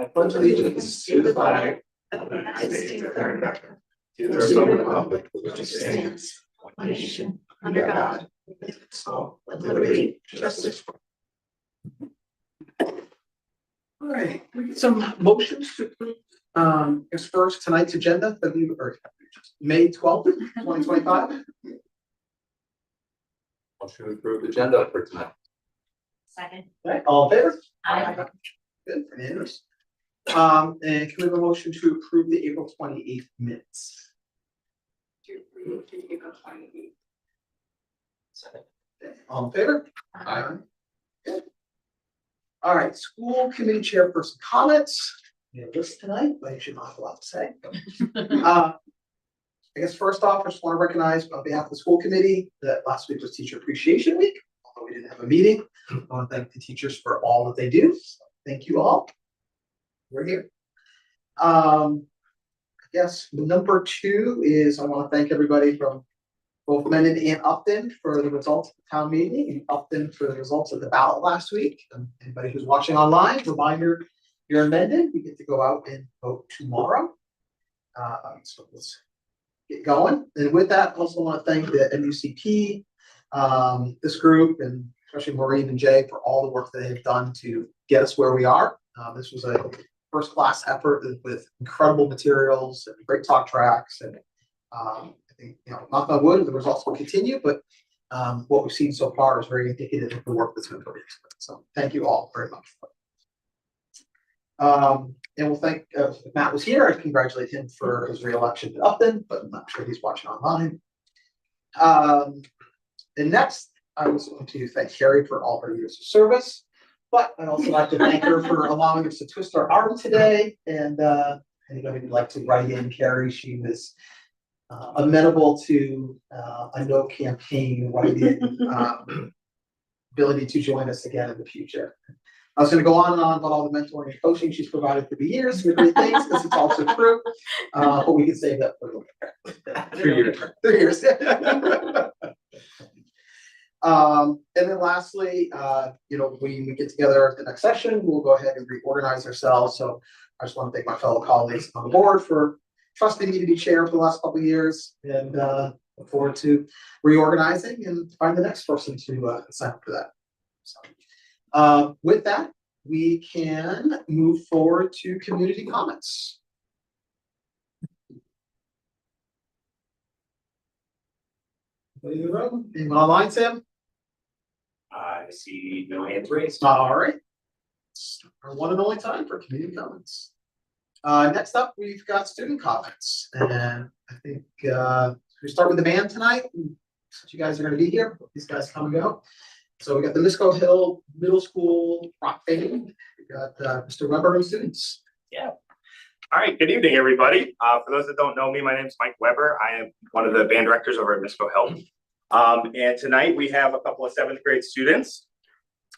I pledge allegiance to the flag of the United States of America, to the republic which stands one nation under God, so with liberty, justice. All right, we get some motions to approve. As first tonight's agenda, May 12th, 2025. Motion to approve agenda for tonight. Second. Right, all in favor? Aye. Good, unanimous. And can we have a motion to approve the April 28th minutes? To approve the April 28th. Second. Okay, all in favor? Aye. Good. All right, school committee chairperson comments. We have this tonight, but I should not have a lot to say. I guess first off, I just want to recognize on behalf of the school committee that last week was Teacher Appreciation Week. Although we didn't have a meeting, I want to thank the teachers for all that they do. So thank you all. We're here. I guess number two is I want to thank everybody from both Mendon and Upton for the results of the town meeting, and Upton for the results of the ballot last week. And anybody who's watching online, reminder, you're in Mendon, you get to go out and vote tomorrow. So let's get going. And with that, I also want to thank the MUCP, this group, and especially Maureen and Jay for all the work that they have done to get us where we are. This was a first class effort with incredible materials and great talk tracks. And I think, knock on wood, the results will continue, but what we've seen so far is very indicative of the work that's been put into it. So thank you all very much. And we'll thank, if Matt was here, I'd congratulate him for his re-election to Upton, but I'm not sure he's watching online. And next, I was going to thank Carrie for all her years of service, but I'd also like to thank her for allowing us to twist our arm today. And anybody would like to write in Carrie, she was amenable to a no campaign write-in ability to join us again in the future. I was going to go on and on about all the mentoring and coaching she's provided for the years, with great things, because it's also true. But we can save that for a little bit. 3 years. 3 years. And then lastly, when we get together at the next session, we'll go ahead and reorganize ourselves. So I just want to thank my fellow colleagues on the board for trusting me to be chair for the last couple of years, and look forward to reorganizing and find the next person to sign up for that. So, with that, we can move forward to community comments. Anybody in the room? Anyone online, Sam? I see no hands raised. All right. It's our one and only time for community comments. Next up, we've got student comments, and I think we start with the band tonight. Since you guys are going to be here, these guys come and go. So we got the Misco Hill Middle School rock band. We got Mr. Weber and students. Yeah. All right. Good evening, everybody. For those that don't know me, my name is Mike Weber. I am one of the band directors over at Misco Hill. And tonight we have a couple of 7th grade students.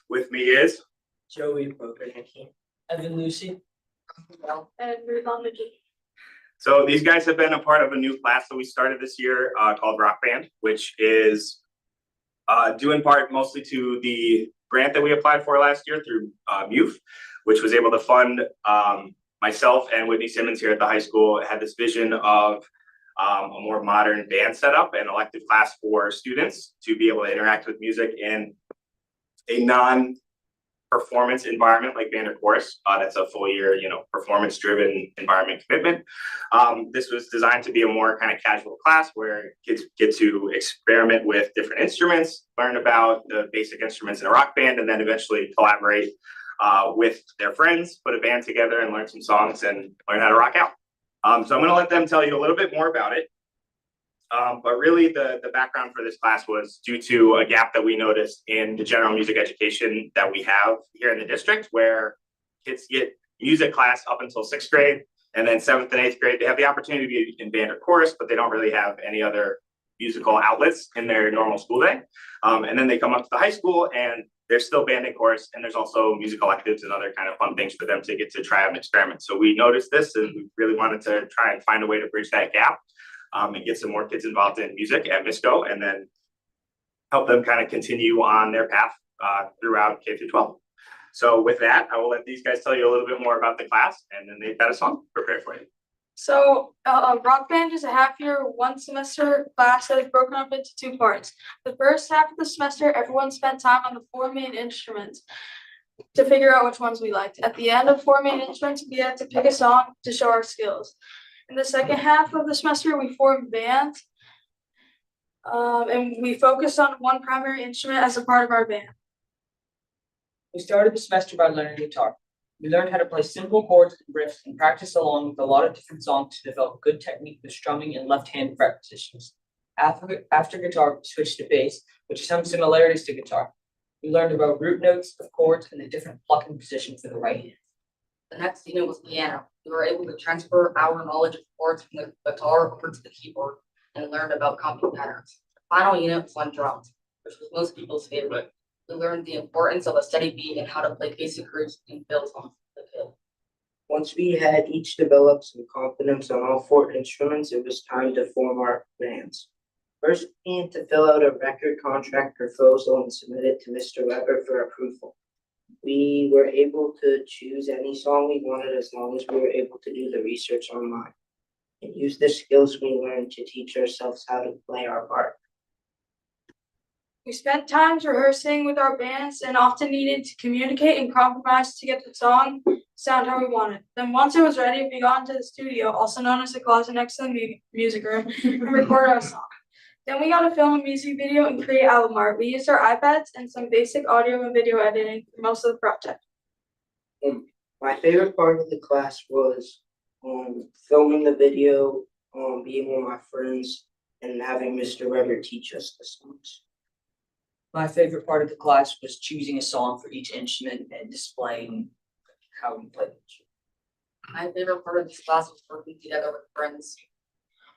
With me is Joey Brokernicki, Evan Lucy, And Ruth on the G. So these guys have been a part of a new class that we started this year called Rock Band, which is due in part mostly to the grant that we applied for last year through MUF, which was able to fund myself and Whitney Simmons here at the high school. It had this vision of a more modern band setup and elective class for students to be able to interact with music in a non-performance environment like band or chorus. That's a full year, performance-driven environment commitment. This was designed to be a more kind of casual class where kids get to experiment with different instruments, learn about the basic instruments in a rock band, and then eventually collaborate with their friends, put a band together and learn some songs and learn how to rock out. So I'm going to let them tell you a little bit more about it. But really the background for this class was due to a gap that we noticed in the general music education that we have here in the district, where kids get music class up until 6th grade, and then 7th and 8th grade, they have the opportunity to be in band or chorus, but they don't really have any other musical outlets in their normal school day. And then they come up to the high school and there's still band and chorus, and there's also music electives and other kind of fun things for them to get to try out and experiment. So we noticed this and we really wanted to try and find a way to bridge that gap and get some more kids involved in music at Misco, and then help them kind of continue on their path throughout K through 12. So with that, I will let these guys tell you a little bit more about the class, and then they've got a song prepared for you. So, Rock Band is a half-year, one-semester class that is broken up into two parts. The first half of the semester, everyone spent time on the four main instruments to figure out which ones we liked. At the end of four main instruments, we had to pick a song to show our skills. In the second half of the semester, we formed bands, and we focused on one primary instrument as a part of our band. We started the semester by learning guitar. We learned how to play simple chords and riffs and practiced along with a lot of different songs to develop good technique with strumming and left-hand fret positions. After guitar, we switched to bass, which has some similarities to guitar. We learned about root notes of chords and the different plucking positions for the right hand. The next unit was piano. We were able to transfer our knowledge of chords from the guitar over to the keyboard and learned about comping patterns. The final unit was on drums, which was most people's favorite. We learned the importance of a steady beat and how to play basic grooves and fills on the fiddle. Once we had each developed some confidence on all four instruments, it was time to form our bands. First, we had to fill out a record contract proposal and submit it to Mr. Weber for approval. We were able to choose any song we wanted as long as we were able to do the research online and use the skills we learned to teach ourselves how to play our part. We spent times rehearsing with our bands and often needed to communicate and compromise to get the song sound how we wanted. Then once it was ready, we got into the studio, also known as the closet next to the music room, and recorded our song. Then we got to film a music video and create album art. We used our iPads and some basic audio and video editing for most of the project. My favorite part of the class was filming the video, being with my friends, and having Mr. Weber teach us the songs. My favorite part of the class was choosing a song for each instrument and displaying how we played each. My favorite part of this class was working together with friends.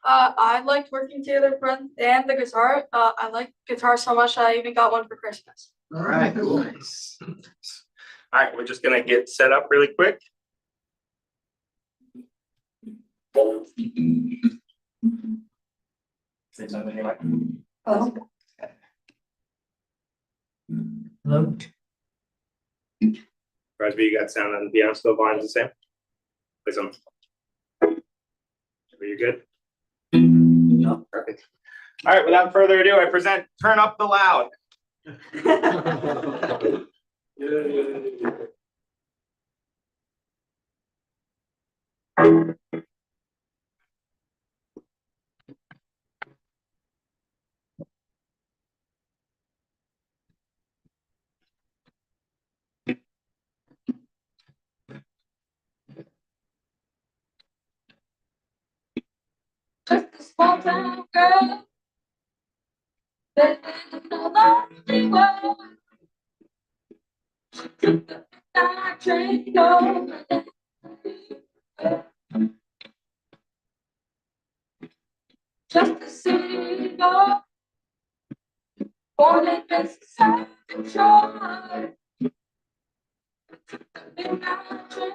I liked working together with friends and the guitar. I like guitar so much I even got one for Christmas. All right, cool. Nice. All right, we're just gonna get set up really quick. Say something anyway. Hello. Hello? Crosby, you got sound on the piano still, volume's the same? Play some. Are you good? No, perfect. All right, without further ado, I present Turn Up the Loud. Just a small town girl living in a lonely world. She took the night train home. Just a city boy, born and raised in self-control. Took the midnight train.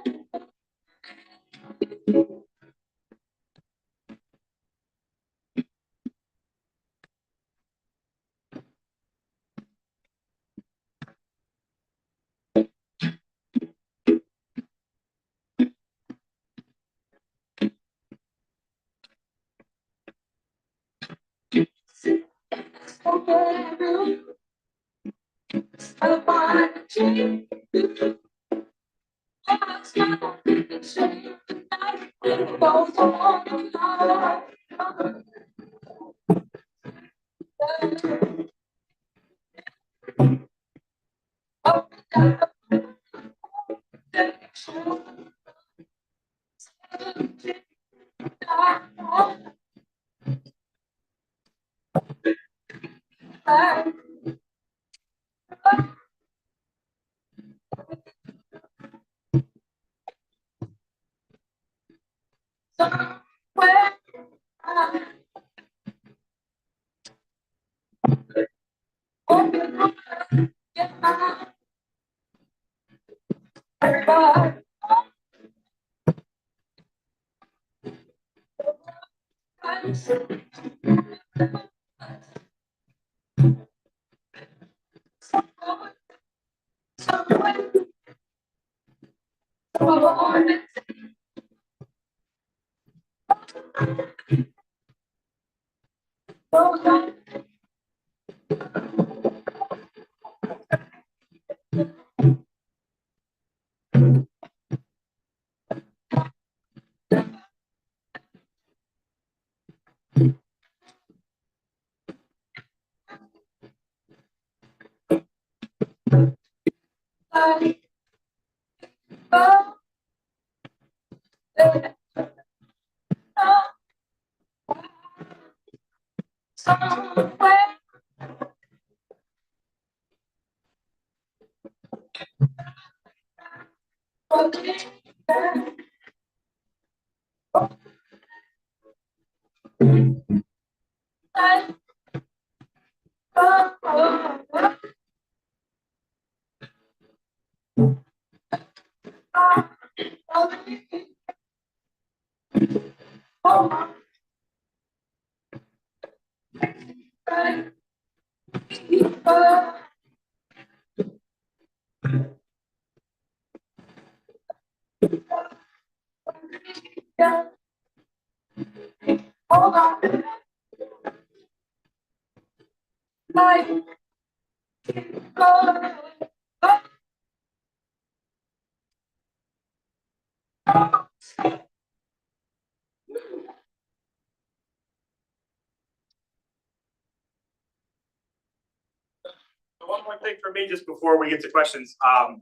One more thing for me, just before we get to questions, I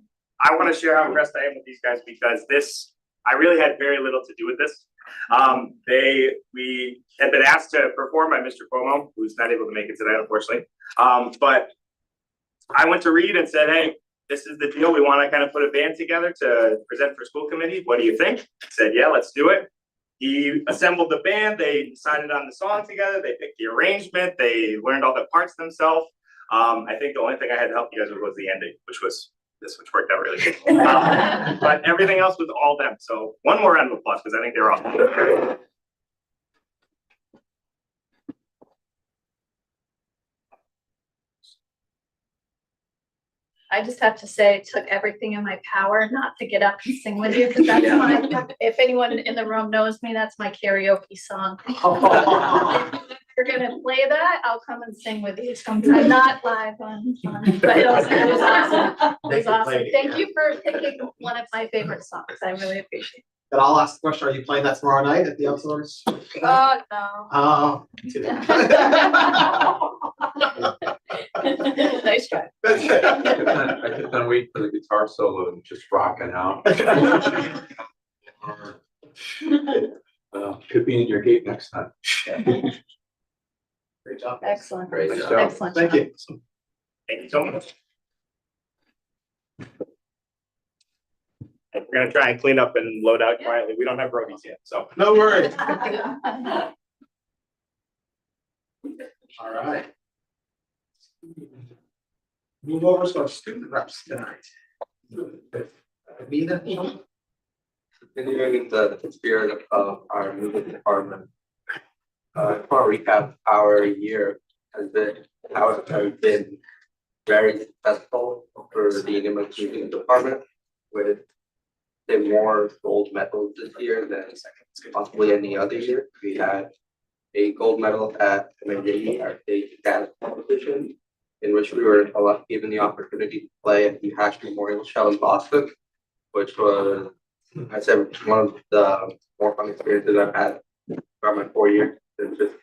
want to share how impressed I am with these guys because I really had very little to do with this. We had been asked to perform by Mr. Cuomo, who's not able to make it today, unfortunately. But I went to Reed and said, hey, this is the deal. We want to kind of put a band together to present for school committee. What do you think? He said, yeah, let's do it. He assembled the band. They decided on the song together. They picked the arrangement. They learned all the parts themselves. I think the only thing I had to help you guys with was the ending, which worked out really good. But everything else was all them. So one more round of applause because I think they're awesome. I just have to say, it took everything in my power not to get up and sing with you, because that's my, if anyone in the room knows me, that's my karaoke song. If you're gonna play that, I'll come and sing with you sometime, not live on, but it was awesome. It was awesome. Thank you for picking one of my favorite songs. I really appreciate it. But I'll ask the question, are you playing that tomorrow night at the outdoors? No. Oh. Nice try. I just can't wait for the guitar solo and just rocking out. Could be in your gate next time. Great job. Excellent. Great Nice job. job. Excellent. Thank you. Thank you so much. We're gonna try and clean up and load out quietly. We don't have roadies yet, so. No worries. All right. Move over to our student reps tonight. Amina? Continuing the spirit of our music department. For a recap, our year has been very successful for the English music department with more gold medals this year than possibly any other year. We had a gold medal at the Mendon-Upton, our state dance competition, in which we were given the opportunity to play at the Hash Memorial Shell in Boston, which was, I'd say, one of the more fun experiences I've had throughout my 4 years. It's just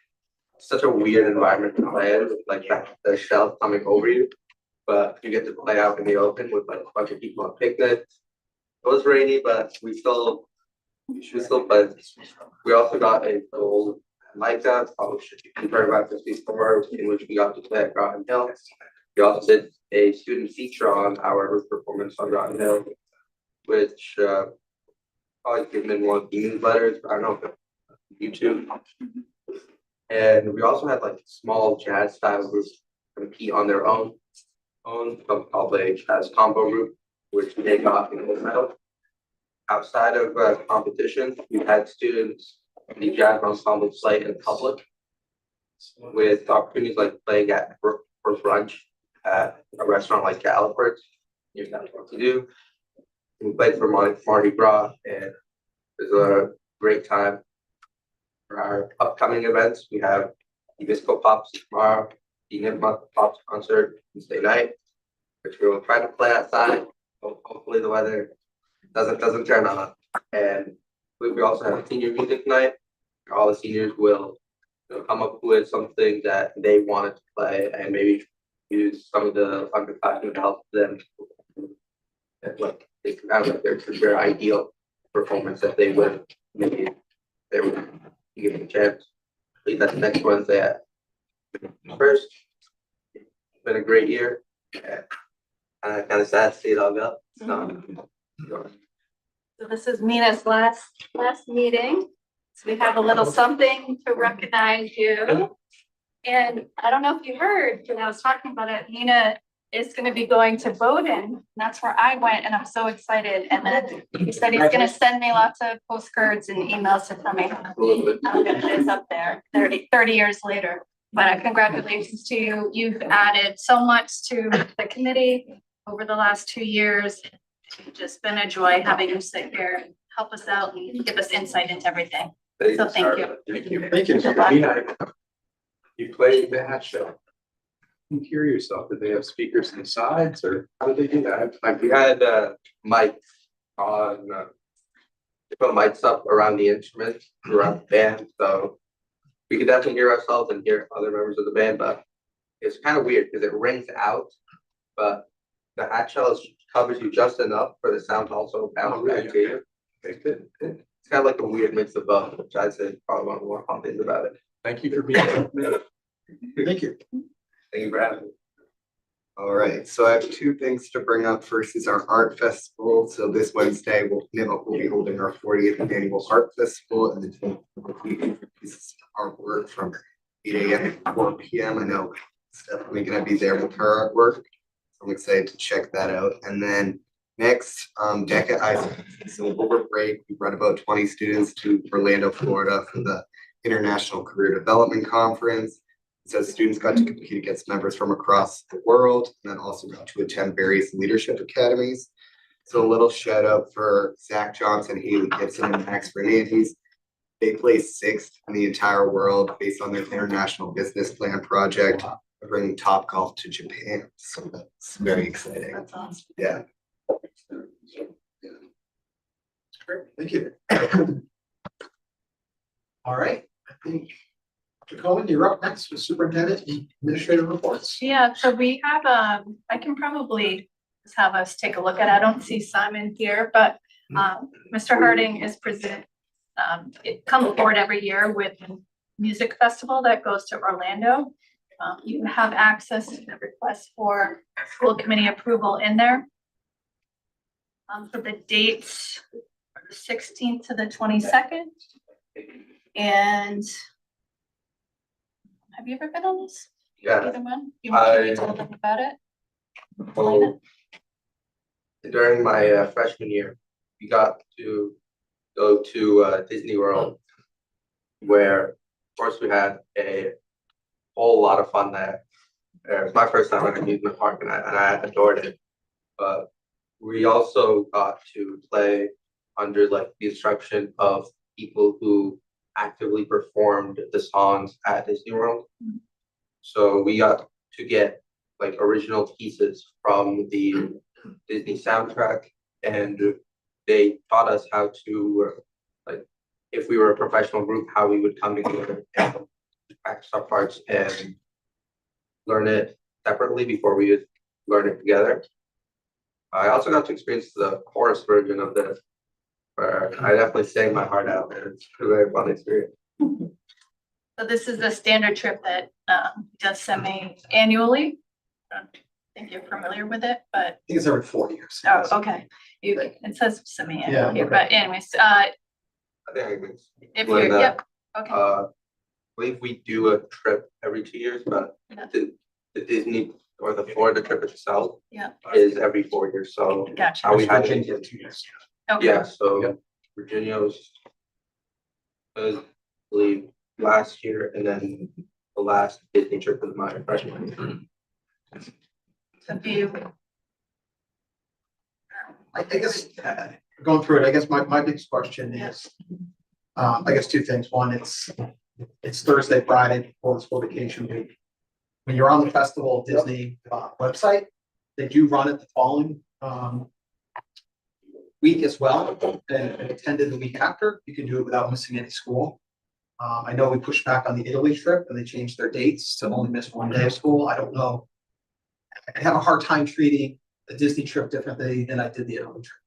such a weird environment to play in, with like the shell coming over you, but you get to play out in the open with like a bunch of people on picnics. It was rainy, but we still played. We also got a gold like that, probably should be heard about this before, in which we got to play at Groton Hill. We also did a student feature on our performance on Groton Hill, which probably given in one of the newsletters, I don't know if YouTube. And we also had like small jazz style groups compete on their own called a jazz combo group, which they got the gold medal. Outside of competition, we had students in the jazz ensemble play in public with opportunities like playing at for brunch at a restaurant like Galliford's. You know what to do. We played for Mardi Gras, and it was a great time. For our upcoming events, we have the Disco Pops tomorrow, the Nip Pops concert Wednesday night, which we will try to play outside. Hopefully the weather doesn't turn on. And we also have a senior music night. All the seniors will come up with something that they wanted to play and maybe use some of the underclassmen to help them. Like they have like their ideal performance that they would maybe they would give them a chance. I believe that's next Wednesday at First, it's been a great year. Kind of sad to see it all go. So, So this is Mina's last meeting. So we have a little something to recognize you. And I don't know if you heard, when I was talking about it, Mina is gonna be going to Bowdoin. That's where I went and I'm so excited. And then he said he's gonna send me lots of postcards and emails to tell me how good it is up there 30 years later. But congratulations to you. You've added so much to the committee over the last 2 years. It's just been a joy having you sit here and help us out and give us insight into everything. So thank you. Thank you. Thank you. Good luck. You played the hat show. You hear yourself, did they have speakers on the sides or how did they do that? Like we had mics on, they put mics up around the instruments, around the band, so we could definitely hear ourselves and hear other members of the band, but it's kind of weird because it rings out, but the hat shell covers you just enough for the sound to also bounce back to you. It's kind of like a weird mix of both, which I'd say is probably one of the more fun things about it. Thank you for being here. Thank you. Thank you for having me. All right, so I have two things to bring up. First is our art festival. So this Wednesday, we'll be holding our 40th annual art festival, and the team will be pieces of artwork from 8 a.m. to 4 p.m. I know it's definitely going to be there with her artwork. I'm excited to check that out. And then next, DECA IC. So over break, we brought about 20 students to Orlando, Florida for the International Career Development Conference. So students got to compete against members from across the world, and then also got to attend various leadership academies. So a little shout out for Zach Johnson, Haley Gibson, and Max Fernandez. They placed 6th in the entire world based on their international business plan project, bringing Top Golf to Japan. So that's very exciting. That's awesome. Yeah. Great, thank you. All right, I think, Dr. Cohen, you're up next with superintendent and administrative reports. Yeah, so we have, I can probably just have us take a look at, I don't see Simon here, but Mr. Harding is it comes forward every year with a music festival that goes to Orlando. You have access to the request for school committee approval in there. For the dates, are the 16th to the 22nd. And have you ever been on this? Yeah. Either one? Can you tell them about it? Explain it. During my freshman year, we got to go to Disney World, where of course we had a whole lot of fun there. It was my first time at an amusement park, and I adored it. But we also got to play under like the instruction of people who actively performed the songs at Disney World. So we got to get like original pieces from the Disney soundtrack, and they taught us how to like, if we were a professional group, how we would come together and practice our parts and learn it separately before we would learn it together. I also got to experience the chorus version of this, where I definitely sang my heart out, and it's a very fun experience. So this is the standard trip that does semi-annually. I don't think you're familiar with it, but I think it's every 4 years. oh, okay. It says semi-annually, Yeah, but anyways, I think it's if Well, you're, yep, okay. I believe we do a trip every 2 years, but Yeah. the Disney or the Florida trip itself Yeah. is every 4 years. So Gotcha. how we had Virginia, it, 2 years. Okay. yeah. So Virginia was, I believe, last year, and then the last Disney trip was my freshman year. So do you, I guess, going through it, I guess my biggest question is, I guess 2 things. One, it's Thursday, Friday before the school vacation week. When you're on the festival Disney website, they do run it the following week as well, and attended the week after. You can do it without missing any school. I know we pushed back on the Italy trip and they changed their dates to only miss 1 day of school. I don't know. I have a hard time treating the Disney trip differently than I did the Italy trip.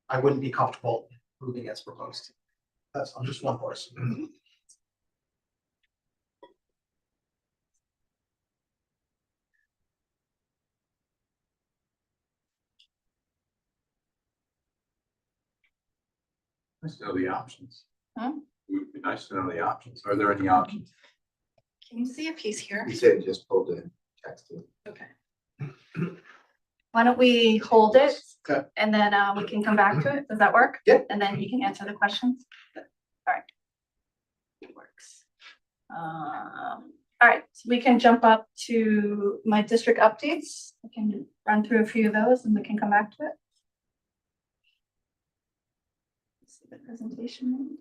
I wouldn't be comfortable moving as proposed. I'm just one person. Nice to know the options. Huh? It would be nice to know the options. Are there any options? Can you see if he's here? You said just pulled in, texted. Okay. Why don't we hold it? Okay. And then we can come back to it. Does that work? Yep. And then you can answer the questions? All right. It works. All right, so we can jump up to my district updates. We can run through a few of those and we can come back to it. Let's see the presentation.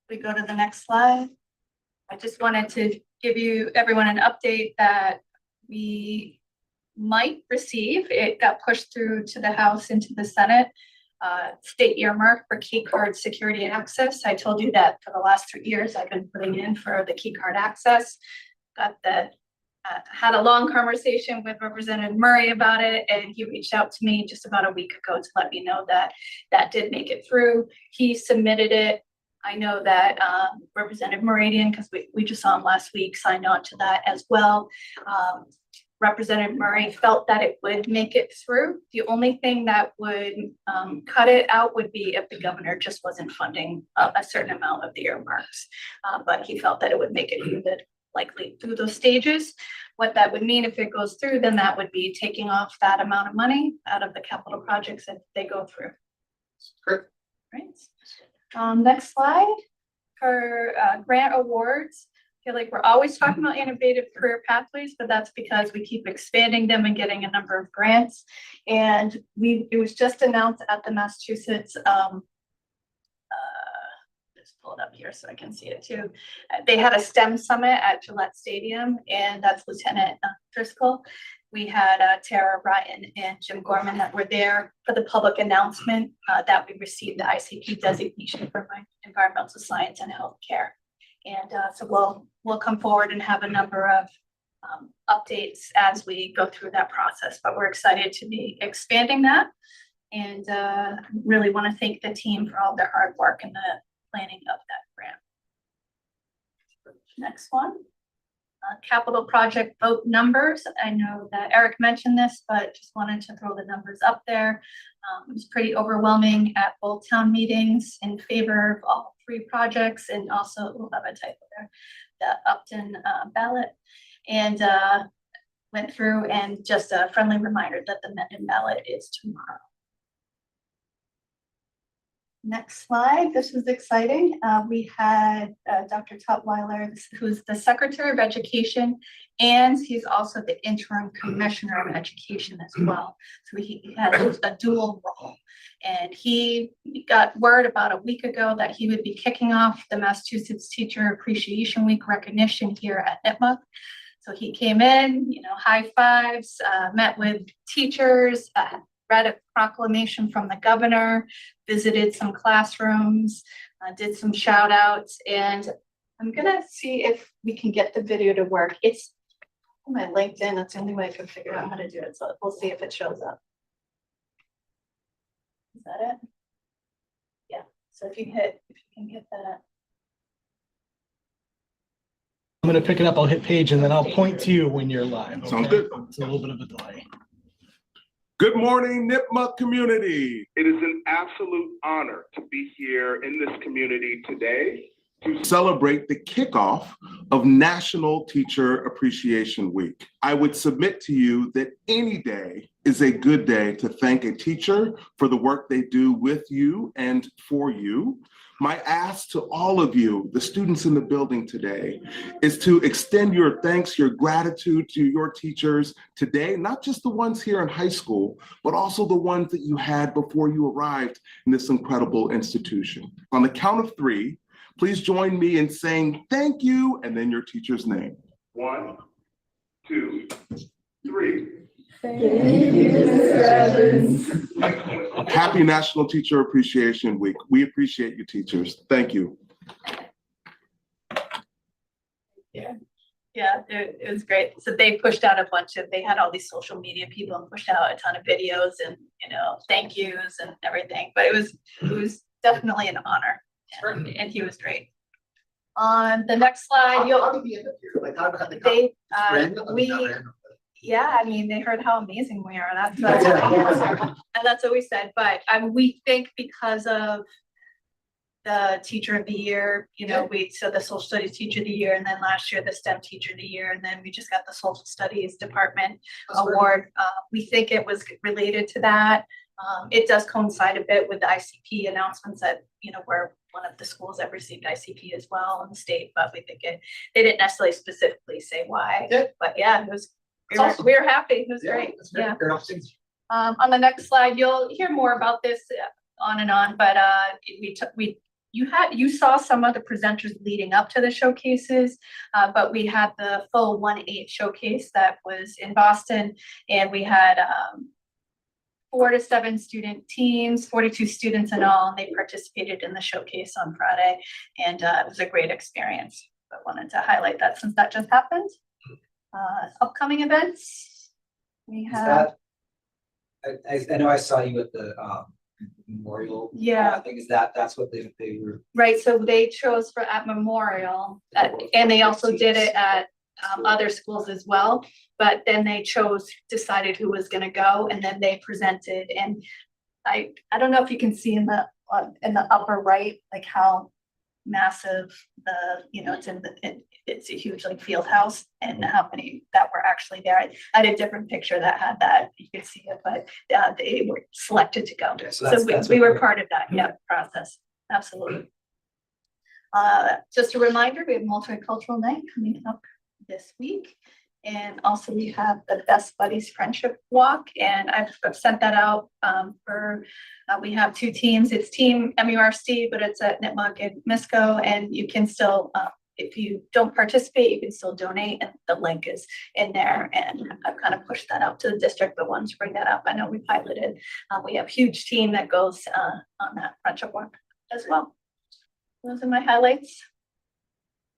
We go to the next slide. I just wanted to give you everyone an update that we might receive. It got pushed through to the House into the Senate. State earmark for key card security and access. I told you that for the last 3 years I've been putting in for the key card access. Had a long conversation with Representative Murray about it, and he reached out to me just about a week ago to let me know that that did make it through. He submitted it. I know that Representative Muradian, because we just saw him last week, signed on to that as well. Representative Murray felt that it would make it through. The only thing that would cut it out would be if the governor just wasn't funding a certain amount of the earmarks. But he felt that it would make it likely through those stages. What that would mean if it goes through, then that would be taking off that amount of money out of the capital projects that they go through. Great. Right. Next slide. For grant awards, I feel like we're always talking about innovative career pathways, but that's because we keep expanding them and getting a number of grants. And it was just announced at the Massachusetts, just pull it up here so I can see it too. They had a STEM summit at Gillette Stadium, and that's Lieutenant Driscoll. We had Tara Ryan and Jim Gorman that were there for the public announcement that we received the ICP designation for my environmental science and healthcare. And so we'll come forward and have a number of updates as we go through that process, but we're excited to be expanding that, and really want to thank the team for all their hard work and the planning of that grant. Next one. Capital project vote numbers. I know that Eric mentioned this, but just wanted to throw the numbers up there. It was pretty overwhelming at both town meetings in favor of all 3 projects, and also we'll have a typo there, the Upton ballot, and went through, and just a friendly reminder that the Mendon ballot is tomorrow. Next slide. This was exciting. We had Dr. Tutwiler, who's the Secretary of Education, and he's also the interim Commissioner of Education as well. So he had a dual role. And he got word about a week ago that he would be kicking off the Massachusetts Teacher Appreciation Week recognition here at Nipmuc. So he came in, high fives, met with teachers, read a proclamation from the governor, visited some classrooms, did some shout outs, and I'm gonna see if we can get the video to work. It's on my LinkedIn, that's the only way I can figure out how to do it, so we'll see if it shows up. Is that it? Yeah, so if you can get that. I'm gonna pick it up, I'll hit page, and then I'll point to you when you're live. Sounds okay? good. It's a little bit of a delay. Good morning, Nipmuc community. It is an absolute honor to be here in this community today to celebrate the kickoff of National Teacher Appreciation Week. I would submit to you that any day is a good day to thank a teacher for the work they do with you and for you. My ask to all of you, the students in the building today, is to extend your thanks, your gratitude to your teachers today, not just the ones here in high school, but also the ones that you had before you arrived in this incredible institution. On the count of 3, please join me in saying thank you and then your teacher's name. 1, 2, Happy National Teacher Appreciation Week. We appreciate you, teachers. Thank you. Yeah, it was great. So they pushed out they had all these social media people and pushed out a ton of videos and, thank yous and everything. But it was definitely an honor. And he was great. On the next slide, yeah, I mean, they heard how amazing we are. That's and that's what we said. But we think because of the teacher of the year, so the social studies teacher of the year, and then last year the STEM teacher of the year, and then we just got the social studies department award. We think it was related to that. It does coincide a bit with the ICP announcements that, we're one of the schools that received ICP as well in the state, but we think they didn't necessarily specifically say why. But yeah, we were happy. It was great. Yeah. On the next slide, you'll hear more about this on and on, but you saw some of the presenters leading up to the showcases, but we had the full 1-8 showcase that was in Boston, and we had 4 to 7 student teams, 42 students in all, and they participated in the showcase on Friday, and it was a great experience. I wanted to highlight that since that just happened. Upcoming events, we have. I know I saw you at the Memorial. Yeah. I think that's what they were. Right, so they chose at Memorial, and they also did it at other schools as well. But then they decided who was going to go, and then they presented. And I don't know if you can see in the upper right, like how massive it's a huge field house, and how many that were actually there. I had a different picture that had that, you could see it, but they were selected to go. So we were part of that process. Absolutely. Just a reminder, we have multicultural night coming up this week. And also we have the Best Buddies Friendship Walk, and I've sent that out we have 2 teams. It's Team MURC, but it's at Nipmuc and Misco, and you can still, if you don't participate, you can still donate, and the link is in there. And I've kind of pushed that out to the district, but wanted to bring that up. I know we piloted. We have a huge team that goes on that Friendship Walk as well. Those are my highlights.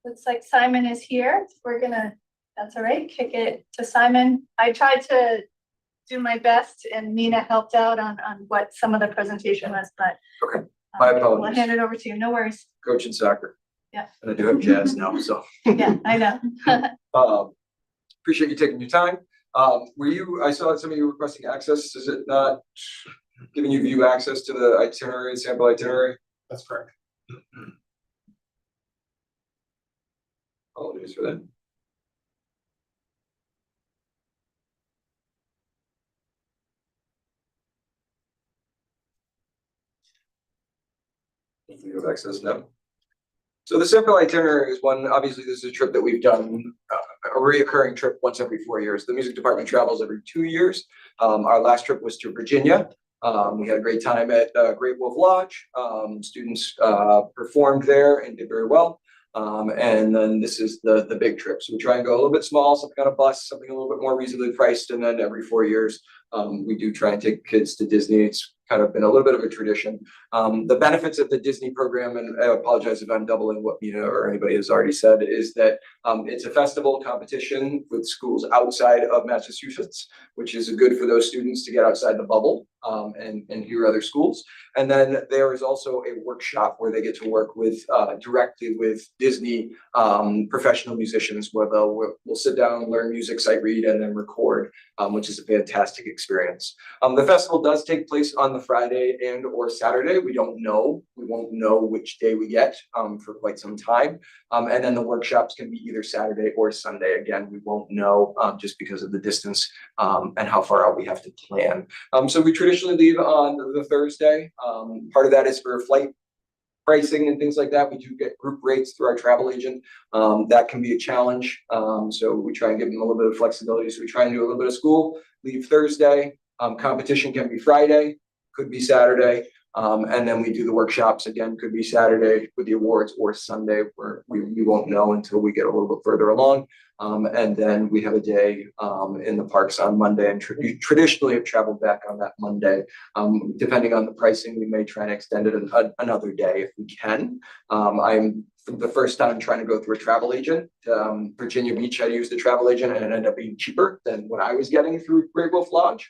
Looks like Simon is here. We're gonna, that's all right, kick it to Simon. I tried to do my best, and Nina helped out on what some of the presentation was, but okay, my apologies. I'll hand it over to you. No worries. Coach in soccer. Yeah. And I do have jazz now, so. Yeah, I know. Appreciate you taking your time. I saw some of you requesting access. Is it not giving you view access to the itinerary, sample itinerary? That's correct. Apologies for that. You have access now. So the sample itinerary is one, obviously this is a trip that we've done, a reoccurring trip once every 4 years. The music department travels every 2 years. Our last trip was to Virginia. We had a great time at Great Wolf Lodge. Students performed there and did very well. And then this is the big trip. So we try and go a little bit small, something on a bus, something a little bit more reasonably priced. And then every 4 years, we do try and take kids to Disney. It's kind of been a little bit of a tradition. The benefits of the Disney program, and I apologize if I'm doubling what Mina or anybody has already said, is that it's a festival competition with schools outside of Massachusetts, which is good for those students to get outside the bubble and hear other schools. And then there is also a workshop where they get to work with directly with Disney professional musicians, where we'll sit down, learn music, sight read, and then record, which is a fantastic experience. The festival does take place on the Friday and or Saturday. We don't know. We won't know which day we get for quite some time. And then the workshops can be either Saturday or Sunday. Again, we won't know just because of the distance and how far out we have to plan. So we traditionally leave on the Thursday. Part of that is for flight pricing and things like that. We do get group rates through our travel agent. That can be a challenge. So we try and give them a little bit of flexibility. So we try and do a little bit of school, leave Thursday. Competition can be Friday, could be Saturday. And then we do the workshops again, could be Saturday with the awards or Sunday where we won't know until we get a little bit further along. And then we have a day in the parks on Monday and traditionally have traveled back on that Monday. Depending on the pricing, we may try and extend it another day if we can. I'm for the first time trying to go through a travel agent. Virginia Beach, I used a travel agent and it ended up being cheaper than what I was getting through Great Wolf Lodge.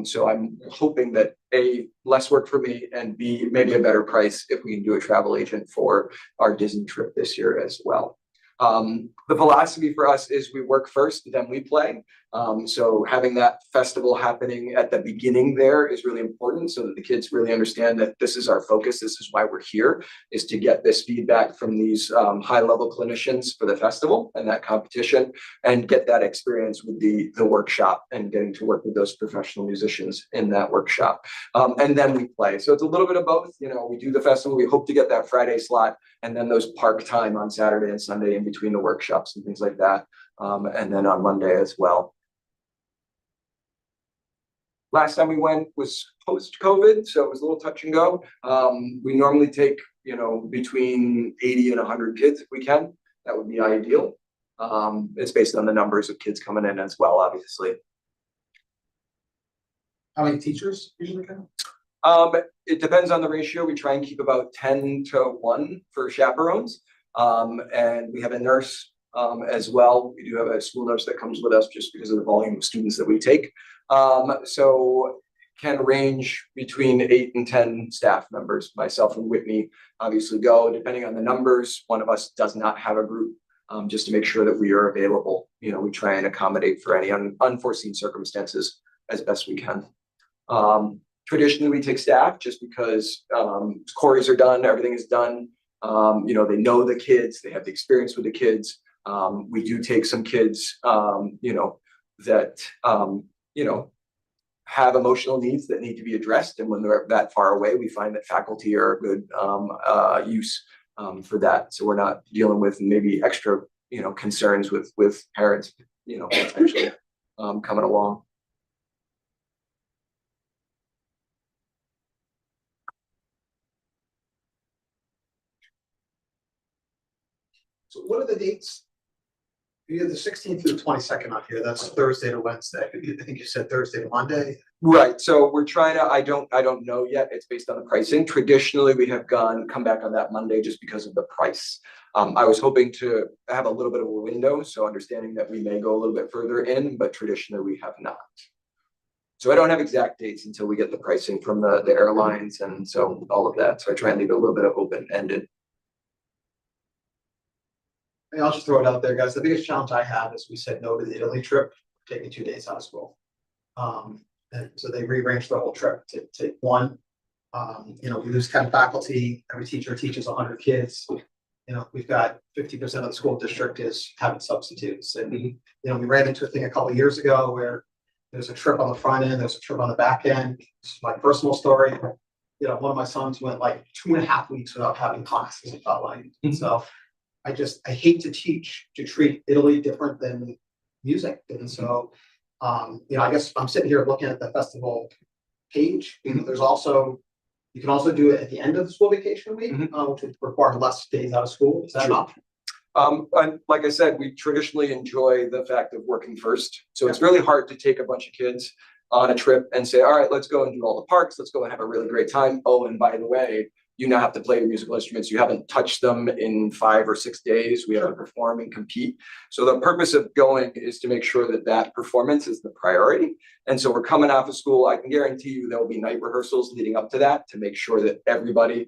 So I'm hoping that A, less work for me, and B, maybe a better price if we can do a travel agent for our Disney trip this year as well. The philosophy for us is we work first, then we play. So having that festival happening at the beginning there is really important so that the kids really understand that this is our focus. This is why we're here, is to get this feedback from these high-level clinicians for the festival and that competition and get that experience with the workshop and getting to work with those professional musicians in that workshop. And then we play. So it's a little bit of both. You know, we do the festival, we hope to get that Friday slot, and then those park time on Saturday and Sunday in between the workshops and things like that. And then on Monday as well. Last time we went was post-COVID, so it was a little touch and go. We normally take, you know, between 80 and 100 kids if we can. That would be ideal. It's based on the numbers of kids coming in as well, obviously. How many teachers usually come? It depends on the ratio. We try and keep about 10 to 1 for chaperones. And we have a nurse as well. We do have a school nurse that comes with us just because of the volume of students that we take. So can range between 8 and 10 staff members. Myself and Whitney obviously go, depending on the numbers. One of us does not have a group, just to make sure that we are available. You know, we try and accommodate for any unforeseen circumstances as best we can. Traditionally, we take staff just because choreos are done, everything is done. You know, they know the kids, they have the experience with the kids. We do take some kids, you know, that, you know, have emotional needs that need to be addressed. And when they're that far away, we find that faculty are a good use for that. So we're not dealing with maybe extra, you know, concerns with parents, you know, potentially coming along. So what are the dates? You have the 16th to the 22nd on here. That's Thursday to Wednesday. I think you said Thursday to Monday. Right. So we're trying to, I don't know yet. It's based on the pricing. Traditionally, we have come back on that Monday just because of the price. I was hoping to have a little bit of a window, so understanding that we may go a little bit further in, but traditionally we have not. So I don't have exact dates until we get the pricing from the airlines and so all of that. So I try and leave it a little bit of open-ended. I'll just throw it out there, guys. The biggest challenge I have is we said no to the Italy trip, taking 2 days out of school. And so they rearranged the whole trip to one. You know, we lose 10 faculty. Every teacher teaches 100 kids. You know, we've got 50% of the school district is having substitutes. And, you know, we ran into a thing a couple of years ago where there's a trip on the front end, there's a trip on the back end. This is my personal story. You know, one of my sons went like 2.5 weeks without having classes, it felt like. So I hate to treat Italy different than music. And so, you know, I guess I'm sitting here looking at the festival page. You know, you can also do it at the end of the school vacation week, which would require less days out of school. Is that an option? And like I said, we traditionally enjoy the fact of working first. So it's really hard to take a bunch of kids on a trip and say, all right, let's go and do all the parks. Let's go and have a really great time. Oh, and by the way, you now have to play the musical instruments. You haven't touched them in 5 or 6 days. We have to perform and compete. So the purpose of going is to make sure that that performance is the priority. And so we're coming off of school. I can guarantee you there will be night rehearsals leading up to that to make sure that everybody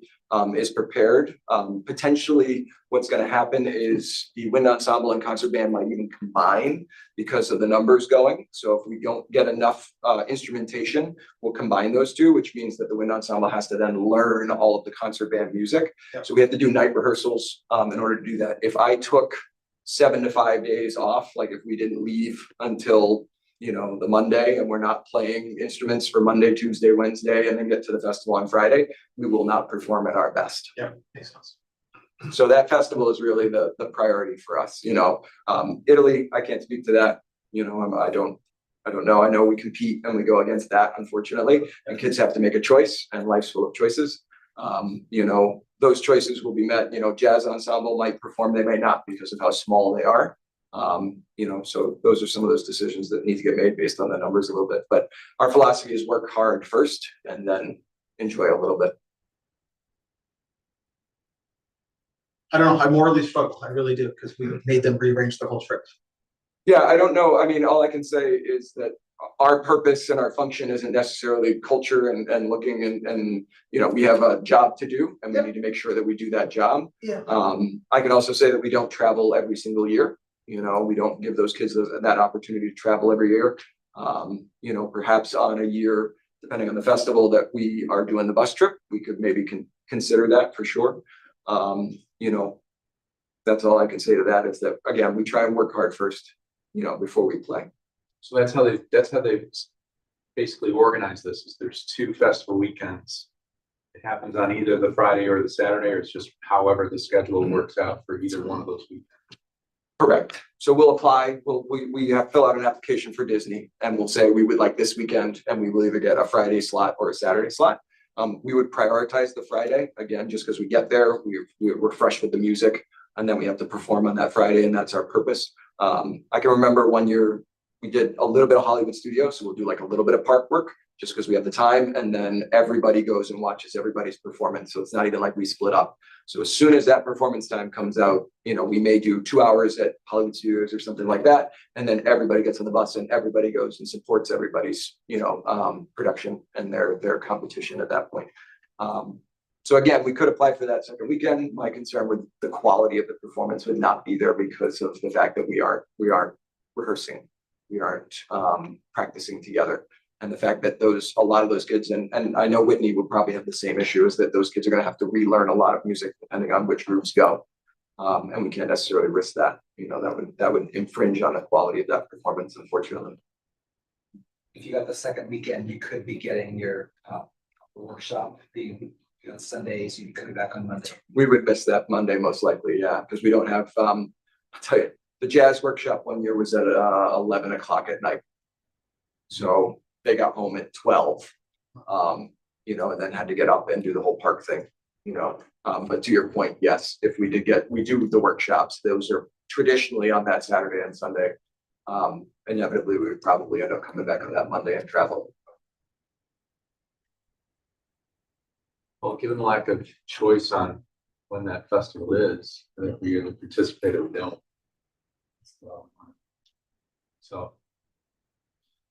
is prepared. Potentially what's going to happen is the wind ensemble and concert band might even combine because of the numbers going. So if we don't get enough instrumentation, we'll combine those two, which means that the wind ensemble has to then learn all of the concert band music. So we have to do night rehearsals in order to do that. If I took 7 to 5 days off, like if we didn't leave until, you know, the Monday and we're not playing instruments for Monday, Tuesday, Wednesday, and then get to the festival on Friday, we will not perform at our best. Yeah, makes sense. So that festival is really the priority for us. You know, Italy, I can't speak to that. You know, I don't I don't know. I know we compete and we go against that, unfortunately, and kids have to make a choice, and life's full of choices. You know, those choices will be met. You know, jazz ensemble might perform, they may not because of how small they are. You know, so those are some of those decisions that need to get made based on the numbers a little bit. But our philosophy is work hard first and then enjoy a little bit. I don't know, I morally struggle, I really do, because we made them rearrange their whole trip. Yeah, I don't know. I mean, all I can say is that our purpose and our function isn't necessarily culture and looking and, you know, we have a job to do and we need to make sure that we do that job. Yeah. I can also say that we don't travel every single year. You know, we don't give those kids that opportunity to travel every year. You know, perhaps on a year, depending on the festival that we are doing the bus trip, we could maybe consider that for sure. You know, that's all I can say to that is that, again, we try and work hard first, you know, before we play. So that's how they basically organize this, is there's 2 festival weekends. It happens on either the Friday or the Saturday, or it's just however the schedule works out for either one of those weekends. Correct. So we'll apply, we have to fill out an application for Disney and we'll say we would like this weekend and we will either get a Friday slot or a Saturday slot. We would prioritize the Friday, again, just because we get there, we're fresh with the music and then we have to perform on that Friday and that's our purpose. I can remember one year we did a little bit of Hollywood Studios, so we'll do like a little bit of park work just because we have the time and then everybody goes and watches everybody's performance. So it's not even like we split up. So as soon as that performance time comes out, you know, we may do 2 hours at Hollywood Studios or something like that. And then everybody gets on the bus and everybody goes and supports everybody's, you know, production and their competition at that point. So again, we could apply for that second weekend. My concern with the quality of the performance would not be there because of the fact that we aren't rehearsing. We aren't practicing together. And the fact that a lot of those kids, and I know Whitney would probably have the same issue, is that those kids are going to have to relearn a lot of music depending on which groups go. And we can't necessarily risk that. You know, that would infringe on the quality of that performance, unfortunately. If you got the second weekend, you could be getting your workshop being, you know, Sundays, you could be back on Monday. We would miss that Monday most likely, yeah, because we don't have, I'll tell you, the jazz workshop one year was at 11 o'clock at night. So they got home at 12, you know, and then had to get up and do the whole park thing, you know. But to your point, yes, if we do the workshops, those are traditionally on that Saturday and Sunday. Inevitably, we would probably end up coming back on that Monday and travel. Well, given the lack of choice on when that festival is, if we either participate or we don't. So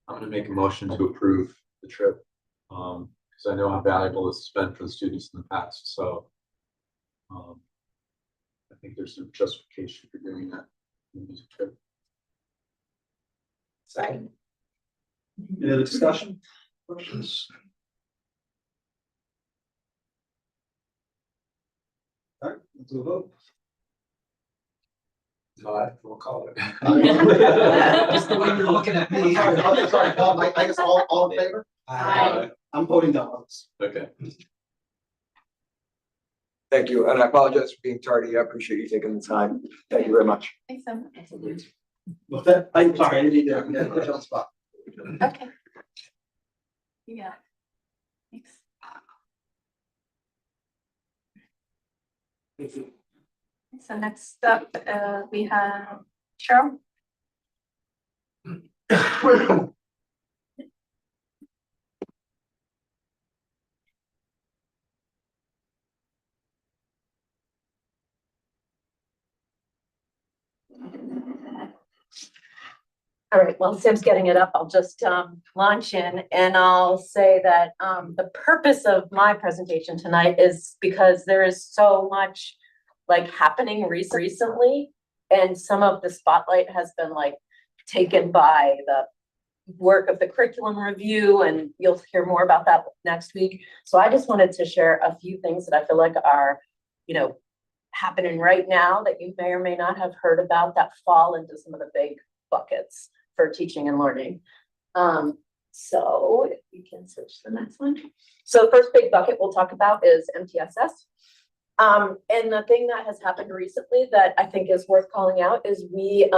I'm going to make a motion to approve the trip because I know how valuable this has been for the students in the past. So I think there's some justification for doing that music trip. Second. Any other discussion? Questions? All right, let's do a vote. We'll call it. Just the way you're looking at me. Sorry, Paul, I guess all in favor? Aye. I'm voting no on this. Okay. Thank you, and I apologize for being tardy. I appreciate you taking the time. Thank you very much. Thanks so much. With that, I'm sorry, I didn't need to put you on the spot. Okay. Yeah. Thanks. So next up, we have Cheryl. All right, while Sam's getting it up, I'll just launch in and I'll say that the purpose of my presentation tonight is because there is so much like happening recently, and some of the spotlight has been like taken by the work of the curriculum review, and you'll hear more about that next week. So I just wanted to share a few things that I feel like are, you know, happening right now that you may or may not have heard about that fall into some of the big buckets for teaching and learning. So if you can switch to the next one. So the first big bucket we'll talk about is MTSS. And the thing that has happened recently that I think is worth calling out is we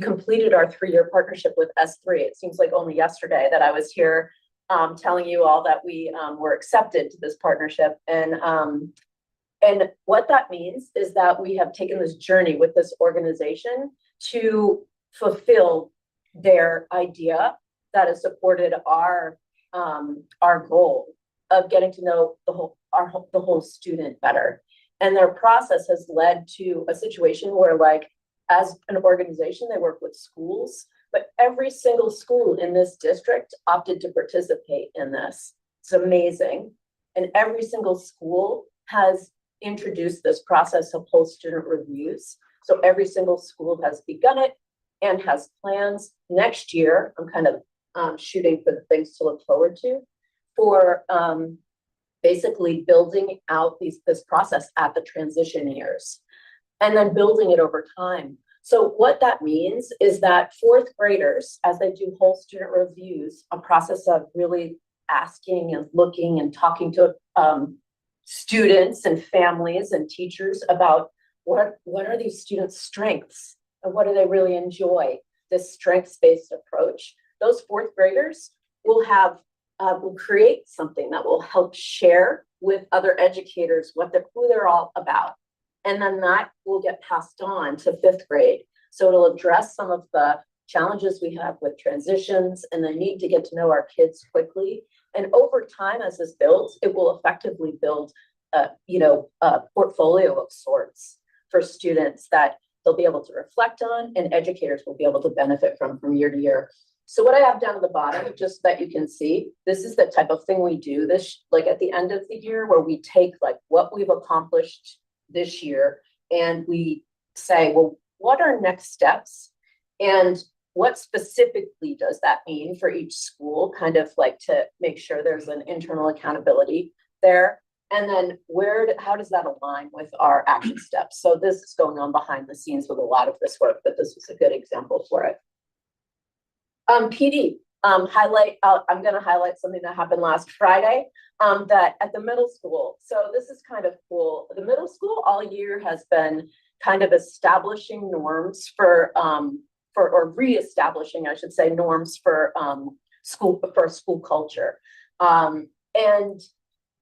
completed our 3-year partnership with S3. It seems like only yesterday that I was here telling you all that we were accepted to this partnership. And what that means is that we have taken this journey with this organization to fulfill their idea that has supported our goal of getting to know the whole student better. And their process has led to a situation where, like, as an organization, they work with schools, but every single school in this district opted to participate in this. It's amazing. And every single school has introduced this process of whole student reviews. So every single school has begun it and has plans next year. I'm kind of shooting for the things to look forward to for basically building out this process at the transition years and then building it over time. So what that means is that 4th graders, as they do whole student reviews, a process of really asking and looking and talking to students and families and teachers about what are these students' strengths and what do they really enjoy, this strengths-based approach. Those 4th graders will create something that will help share with other educators who they're all about. And then that will get passed on to 5th grade. So it'll address some of the challenges we have with transitions and the need to get to know our kids quickly. And over time, as this builds, it will effectively build a portfolio of sorts for students that they'll be able to reflect on and educators will be able to benefit from year to year. So what I have down at the bottom, just that you can see, this is the type of thing we do this, like at the end of the year, where we take like what we've accomplished this year and we say, well, what are next steps? And what specifically does that mean for each school, kind of like to make sure there's an internal accountability there. And then how does that align with our action steps? So this is going on behind the scenes with a lot of this work, but this was a good example for it. PD, I'm going to highlight something that happened last Friday that at the middle school. So this is kind of cool. The middle school all year has been kind of establishing norms or reestablishing, I should say, norms for school culture. And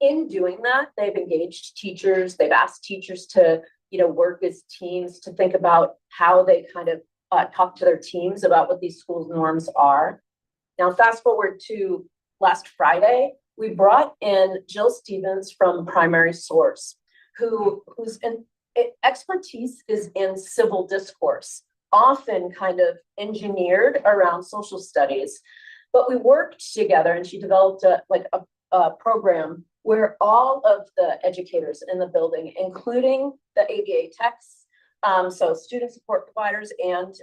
in doing that, they've engaged teachers, they've asked teachers to, work as teams to think about how they kind of talk to their teams about what these schools norms are. Now, fast forward to last Friday, we brought in Jill Stevens from Primary Source, whose expertise is in civil discourse, often kind of engineered around social studies. But we worked together and she developed a program where all of the educators in the building, including the ABA techs, so student support providers and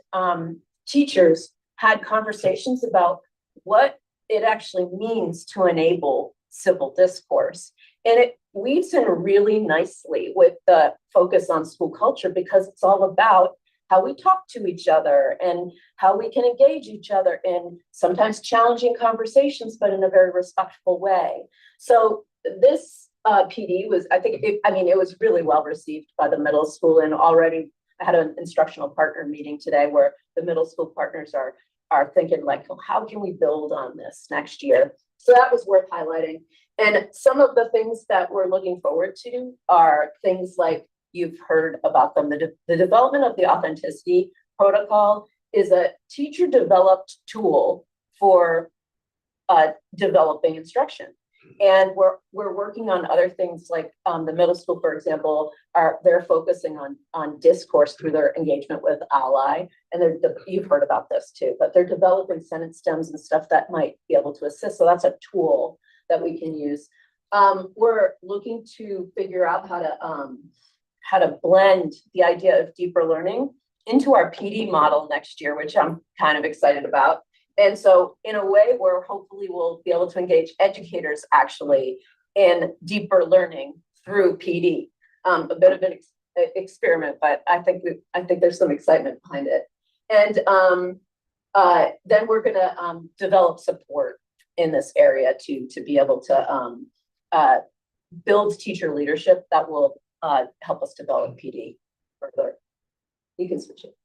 teachers, had conversations about what it actually means to enable civil discourse. And it weaves in really nicely with the focus on school culture because it's all about how we talk to each other and how we can engage each other in sometimes challenging conversations, but in a very respectful way. So this PD was, it was really well received by the middle school, and already I had an instructional partner meeting today where the middle school partners are thinking like, well, how can we build on this next year? So that was worth highlighting. And some of the things that we're looking forward to are things like you've heard about them. The development of the authenticity protocol is a teacher developed tool for developing instruction. And we're working on other things like the middle school, for example, they're focusing on discourse through their engagement with Ally. And you've heard about this too, but they're developing sentence stems and stuff that might be able to assist. So that's a tool that we can use. We're looking to figure out how to blend the idea of deeper learning into our PD model next year, which I'm kind of excited about. And so in a way where hopefully we'll be able to engage educators actually in deeper learning through PD. A bit of an experiment, but I think there's some excitement behind it. And then we're gonna develop support in this area to be able to build teacher leadership that will help us develop PD further. You can switch it.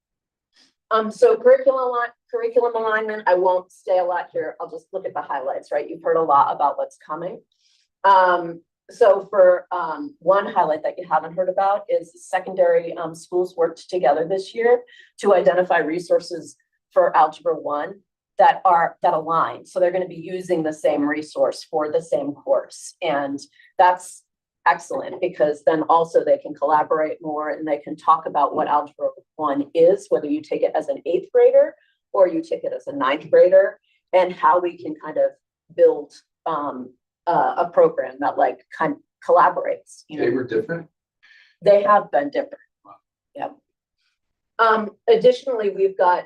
So curriculum alignment, I won't stay a lot here. I'll just look at the highlights, right? You've heard a lot about what's coming. So for one highlight that you haven't heard about is secondary schools worked together this year to identify resources for Algebra 1 that align. So they're going to be using the same resource for the same course. And that's excellent because then also they can collaborate more and they can talk about what Algebra 1 is, whether you take it as an 8th grader or you take it as a 9th grader, and how we can kind of build a program that like kind of collaborates. You know? They were different? They have been different. Yeah. Additionally, we've got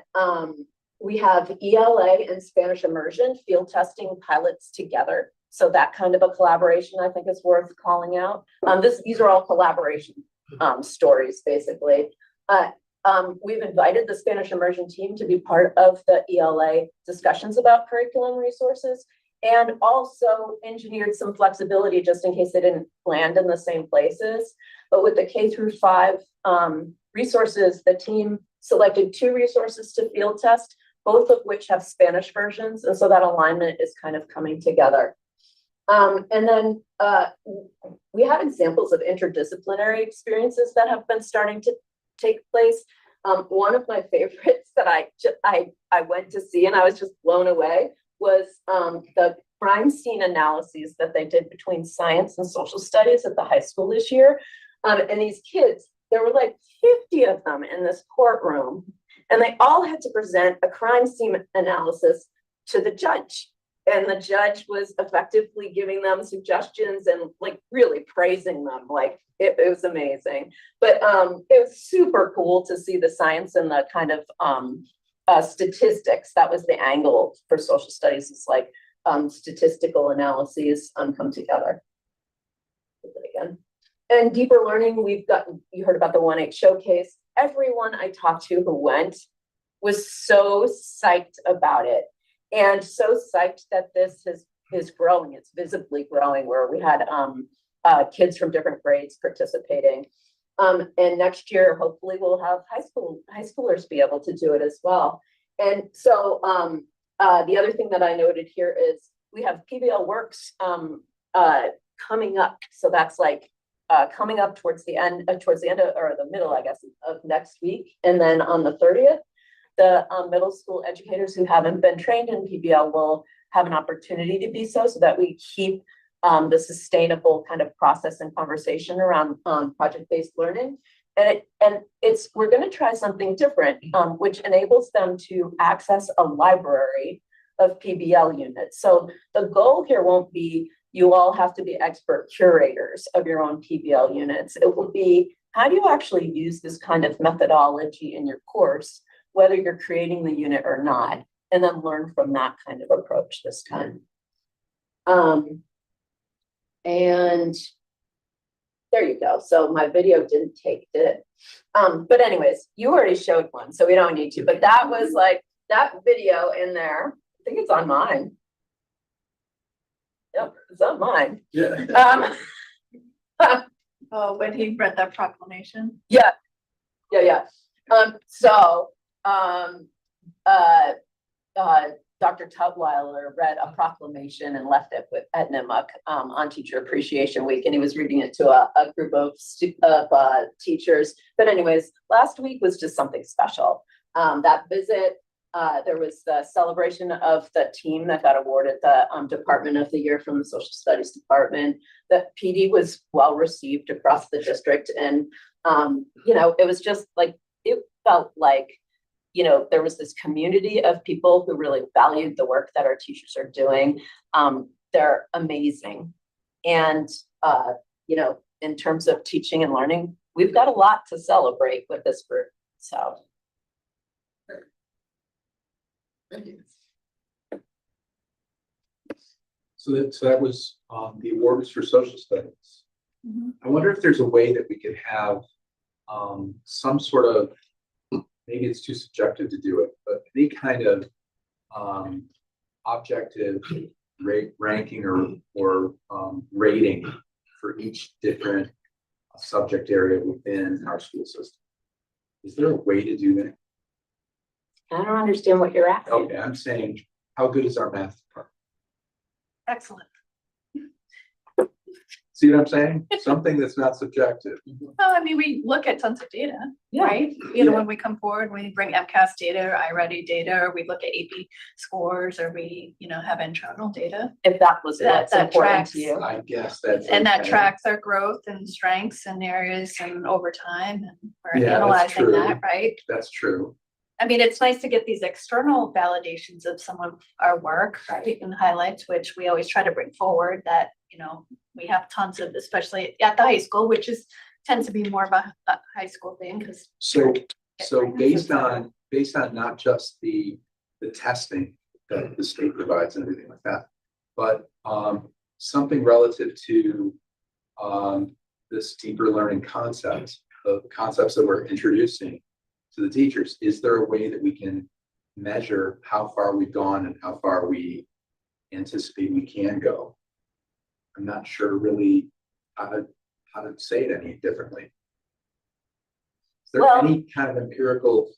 we have ELA and Spanish immersion field testing pilots together. So that kind of a collaboration I think is worth calling out. These are all collaboration stories basically. We've invited the Spanish immersion team to be part of the ELA discussions about curriculum resources, and also engineered some flexibility just in case they didn't land in the same places. But with the K-5 resources, the team selected 2 resources to field test, both of which have Spanish versions. And so that alignment is kind of coming together. And then we have examples of interdisciplinary experiences that have been starting to take place. One of my favorites that I went to see and I was just blown away was the crime scene analyses that they did between science and social studies at the high school this year. And these kids, there were like 50 of them in this courtroom, and they all had to present a crime scene analysis to the judge. And the judge was effectively giving them suggestions and like really praising them. Like it was amazing. But it was super cool to see the science and the kind of statistics. That was the angle for social studies. It's like statistical analyses come together. Again. And deeper learning, you heard about the 1-8 showcase. Everyone I talked to who went was so psyched about it. And so psyched that this is growing. It's visibly growing, where we had kids from different grades participating. And next year, hopefully we'll have high schoolers be able to do it as well. And so the other thing that I noted here is we have PBL Works coming up. So that's like coming up towards the end of, or the middle, I guess, of next week. And then on the 30th, the middle school educators who haven't been trained in PBL will have an opportunity to be so that we keep the sustainable kind of process and conversation around project-based learning. And we're going to try something different, which enables them to access a library of PBL units. So the goal here won't be you all have to be expert curators of your own PBL units. It will be, how do you actually use this kind of methodology in your course, whether you're creating the unit or not, and then learn from that kind of approach this time. And there you go. So my video didn't take, did it? But anyways, you already showed one, so we don't need to, but that was like that video in there. I think it's on mine. Yep, it's on mine. Yeah. Oh, when he read that proclamation. Yeah. Dr. Tutwiler read a proclamation and left it at NIMUC on Teacher Appreciation Week, and he was reading it to a group of teachers. But anyways, last week was just something special. That visit, there was the celebration of the team that got awarded the Department of the Year from the Social Studies Department. The PD was well received across the district, and it was just like, it felt like, there was this community of people who really valued the work that our teachers are doing. They're amazing. And, in terms of teaching and learning, we've got a lot to celebrate with this group. So. So that was the award was for social studies. Mm-hmm. I wonder if there's a way that we could have some sort of, maybe it's too subjective to do it, but any kind of objective ranking or rating for each different a subject area within our school system. Is there a way to do that? I don't understand what you're asking. Okay, I'm saying, how good is our math department? Excellent. See what I'm saying? Something that's not subjective. Well, I mean, we look at tons of data, Yeah. right? You know, when we come forward, we bring MCAS data, or iReady data, or we look at AP scores, or we, you know, have internal data. If that was That- what's that important tracks. to you. I guess that's. And that okay. tracks our growth and strengths and areas and over time, and we're Yeah, that's analyzing true. that, right? That's true. I mean, it's nice to get these external validations of some of our work, right, and highlights, which we always try to bring forward that, you know, we have tons of, especially at the high school, which is, tends to be more of a high school thing, because. So based on not just the testing that the state provides and everything like that, but something relative to this deeper learning concept, the concepts that we're introducing to the teachers, is there a way that we can measure how far we've gone and how far we anticipate we can go? I'm not sure really how to say it any differently. Is there Well- any kind of empirical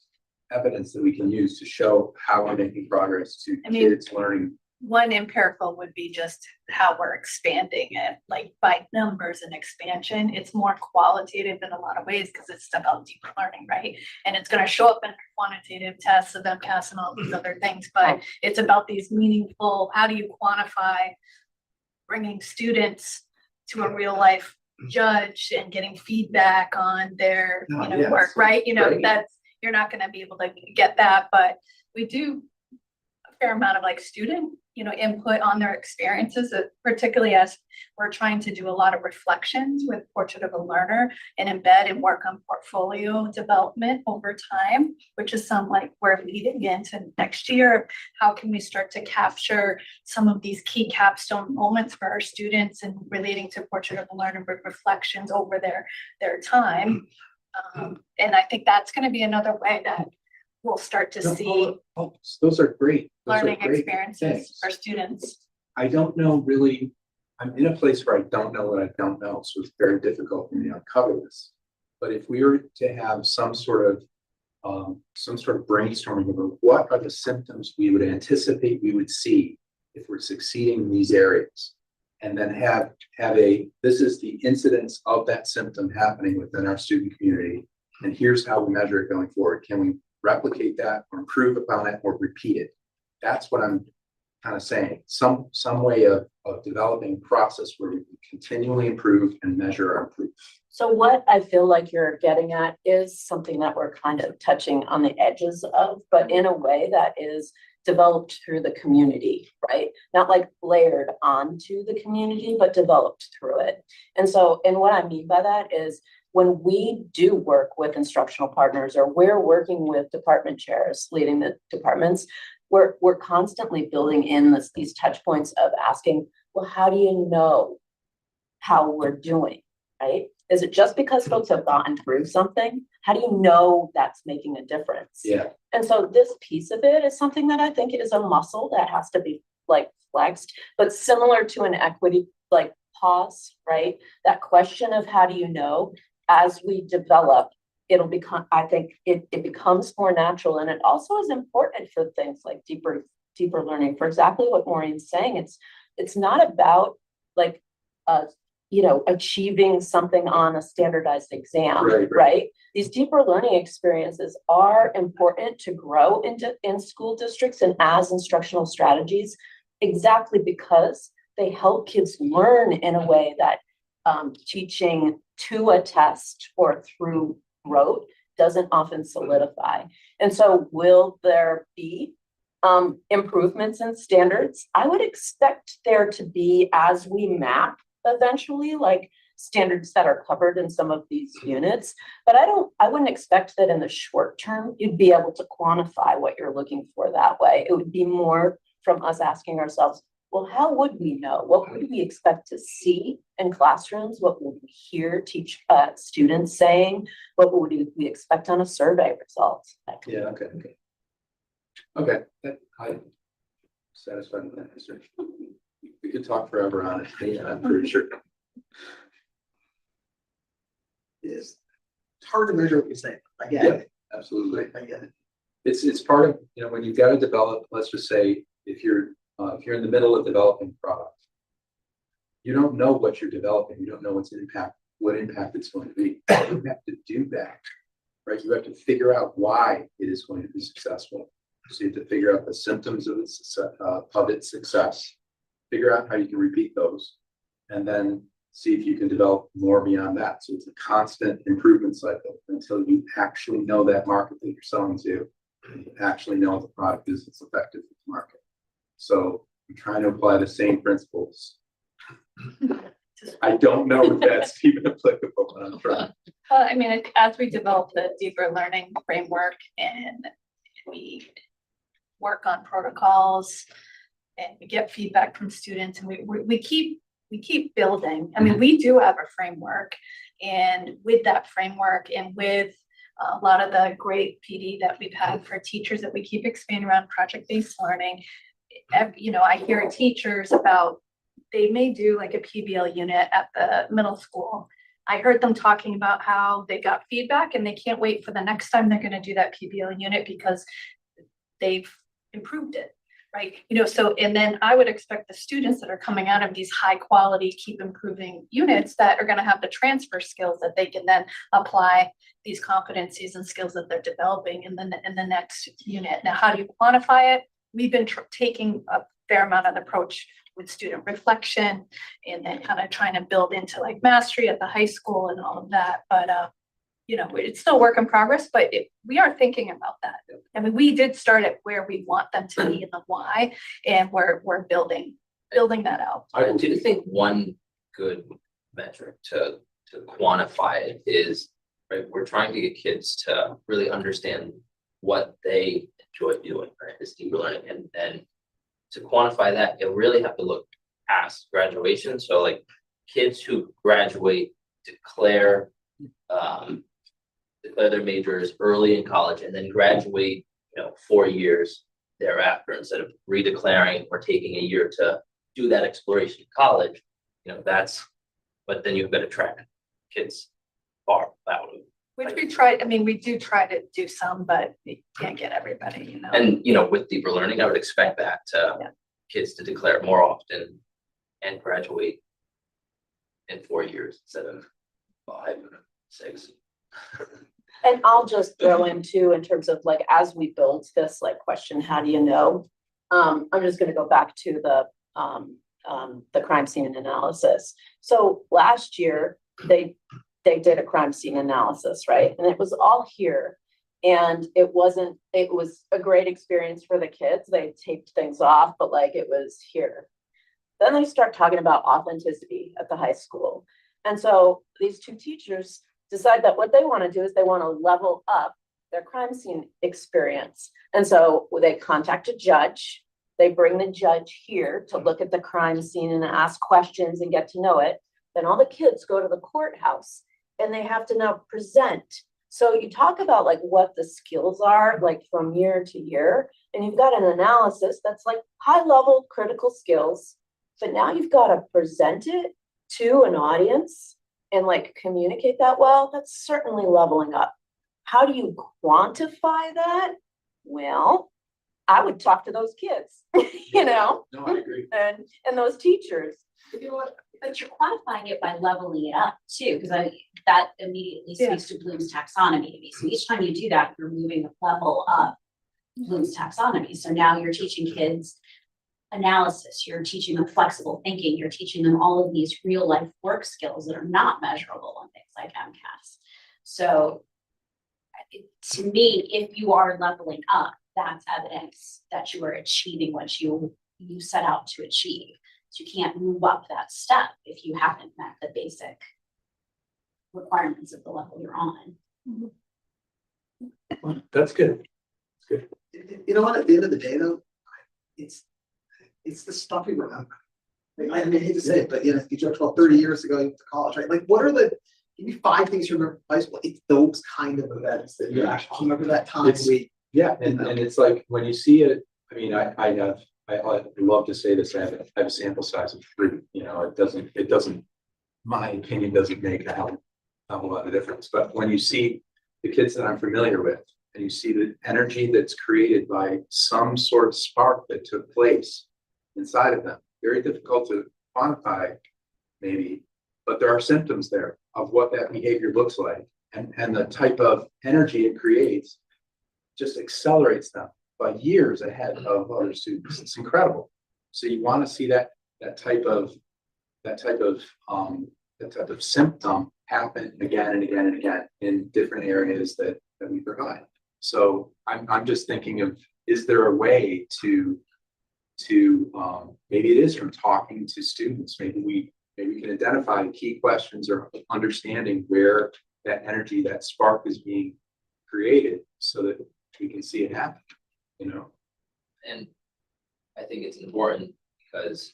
evidence that we can use to show how we're making progress to I mean- kids learning? One empirical would be just how we're expanding it, like by numbers and expansion. It's more qualitative in a lot of ways because it's about deeper learning, right? And it's going to show up in quantitative tests of MCAS and all these other things, but it's about these meaningful, how do you quantify bringing students to a real life judge and getting feedback on their, Oh, you know, yes. work, right? You know, Great. that's, you're not going to be able to get that, but we do a fair amount of like student, you know, input on their experiences, particularly as we're trying to do a lot of reflections with Portrait of a Learner and embed and work on portfolio development over time, which is some like we're leading into next year. How can we start to capture some of these key capstone moments for our students and relating to Portrait of a Learner with reflections over their time? And I think that's going to be another way that we'll start to see Those are great. Those are learning great experiences things. for students. I don't know really, I'm in a place where I don't know what I don't know, so it's very difficult for me to uncover this. But if we were to have some sort of brainstorming about what are the symptoms we would anticipate we would see if we're succeeding in these areas, and then have this is the incidence of that symptom happening within our student community, and here's how we measure it going forward. Can we replicate that or improve upon it or repeat it? That's what I'm kind of saying. Some way of developing a process where we can continually improve and measure our improvement. So what I feel like you're getting at is something that we're kind of touching on the edges of, but in a way that is developed through the community, right? Not like layered onto the community, but developed through it. And what I mean by that is when we do work with instructional partners or we're working with department chairs leading the departments, we're constantly building in these touch points of asking, well, how do you know how we're doing, right? Is it just because folks have gotten through something? How do you know that's making a difference? Yeah. And so this piece of it is something that I think is a muscle that has to be like flexed, but similar to an equity like pause, right? That question of how do you know, as we develop, it'll become, I think it becomes more natural. And it also is important for things like deeper learning, for exactly what Maureen's saying. It's not about like achieving something on a standardized exam, right? These deeper learning experiences are important to grow in school districts and as instructional strategies, exactly because they help kids learn in a way that teaching to a test or through rote doesn't often solidify. And so will there be improvements in standards? I would expect there to be, as we map eventually, like standards that are covered in some of these units, but I wouldn't expect that in the short term you'd be able to quantify what you're looking for that way. It would be more from us asking ourselves, well, how would we know? What would we expect to see in classrooms? What would we hear students saying? What would we expect on a survey result? Yeah, okay. I'm satisfied with that answer. We could talk forever on it. Yeah, I'm pretty sure. is, it's hard to measure what you're saying. I get it. Absolutely. I get it. It's part of, you know, when you've got to develop, let's just say, if you're in the middle of developing product, you don't know what you're developing. You don't know what impact it's going to be. You have to do that, right? You have to figure out why it is going to be successful. So you have to figure out the symptoms of its success, figure out how you can repeat those, and then see if you can develop more beyond that. So it's a constant improvement cycle until you actually know that market that you're selling to, and you actually know the product is that's effective in the market. So I'm trying to apply the same principles. I don't know if that's even applicable, but I'm trying. I mean, as we develop the deeper learning framework and we work on protocols and we get feedback from students and we keep building. I mean, we do have a framework, and with that framework and with a lot of the great PD that we've had for teachers that we keep expanding around project-based learning, you know, I hear teachers about, they may do like a PBL unit at the middle school. I heard them talking about how they got feedback and they can't wait for the next time they're going to do that PBL unit because they've improved it, right? You know, so, and then I would expect the students that are coming out of these high quality, keep improving units that are going to have the transfer skills that they can then apply these competencies and skills that they're developing in the next unit. Now, how do you quantify it? We've been taking a fair amount of the approach with student reflection and then kind of trying to build into like mastery at the high school and all of that. But, you know, it's still work in progress, but we are thinking about that. I mean, we did start at where we want them to be and the why, and we're building that out. I do think one good metric to quantify it is, right, we're trying to get kids to really understand what they enjoy doing, right? This deeper learning, and to quantify that, you'll really have to look past graduation. So like kids who graduate, declare their majors early in college and then graduate, 4 years thereafter, instead of redeclaring or taking a year to do that exploration in college, but then you've got to track kids far out of. Which we try, I mean, we do try to do some, but we can't get everybody, And, with deeper learning, I would expect that kids to declare more often and graduate in 4 years instead of 5, 6. And I'll just throw in too, in terms of like, as we build this like question, how do you know? I'm just gonna go back to the crime scene analysis. So last year, they did a crime scene analysis, right? And it was all here. And it was a great experience for the kids. They taped things off, but like it was here. Then they start talking about authenticity at the high school. And so these two teachers decide that what they want to do is they want to level up their crime scene experience. And so they contact a judge. They bring the judge here to look at the crime scene and ask questions and get to know it. Then all the kids go to the courthouse and they have to now present. So you talk about like what the skills are like from year to year, and you've got an analysis that's like high level critical skills, but now you've got to present it to an audience and like communicate that well. That's certainly leveling up. How do you quantify that? Well, I would talk to those kids, No, I agree. and those teachers. But you're quantifying it by leveling it up too, because that immediately speaks to Bloom's taxonomy to me. So each time you do that, you're moving a level up Bloom's taxonomy. So now you're teaching kids analysis, you're teaching them flexible thinking, you're teaching them all of these real life work skills that are not measurable on things like MCAS. So to me, if you are leveling up, that's evidence that you are achieving what you set out to achieve. So you can't move up that step if you haven't met the basic requirements of the level you're on. Well, that's good. That's good. You know what, at the end of the day though, it's the stuff we remember. Like, I hate to say it, but you talked about 30 years ago, you went to college, right? Like, give me 5 things you remember from high school. It's those kind of events that you actually remember that time. And it's like when you see it, I mean, I love to say this, I have a sample size of 3, it doesn't, my opinion doesn't make a hell a whole lot of difference, but when you see the kids that I'm familiar with, and you see the energy that's created by some sort of spark that took place inside of them, very difficult to quantify, maybe, but there are symptoms there of what that behavior looks like, and the type of energy it creates just accelerates them by years ahead of other students. It's incredible. So you want to see that type of symptom happen again and again and again in different areas that we provide. So I'm just thinking of, is there a way to maybe it is from talking to students, maybe we can identify key questions or understanding where that energy, that spark is being created so that we can see it happen, you know? And I think it's important because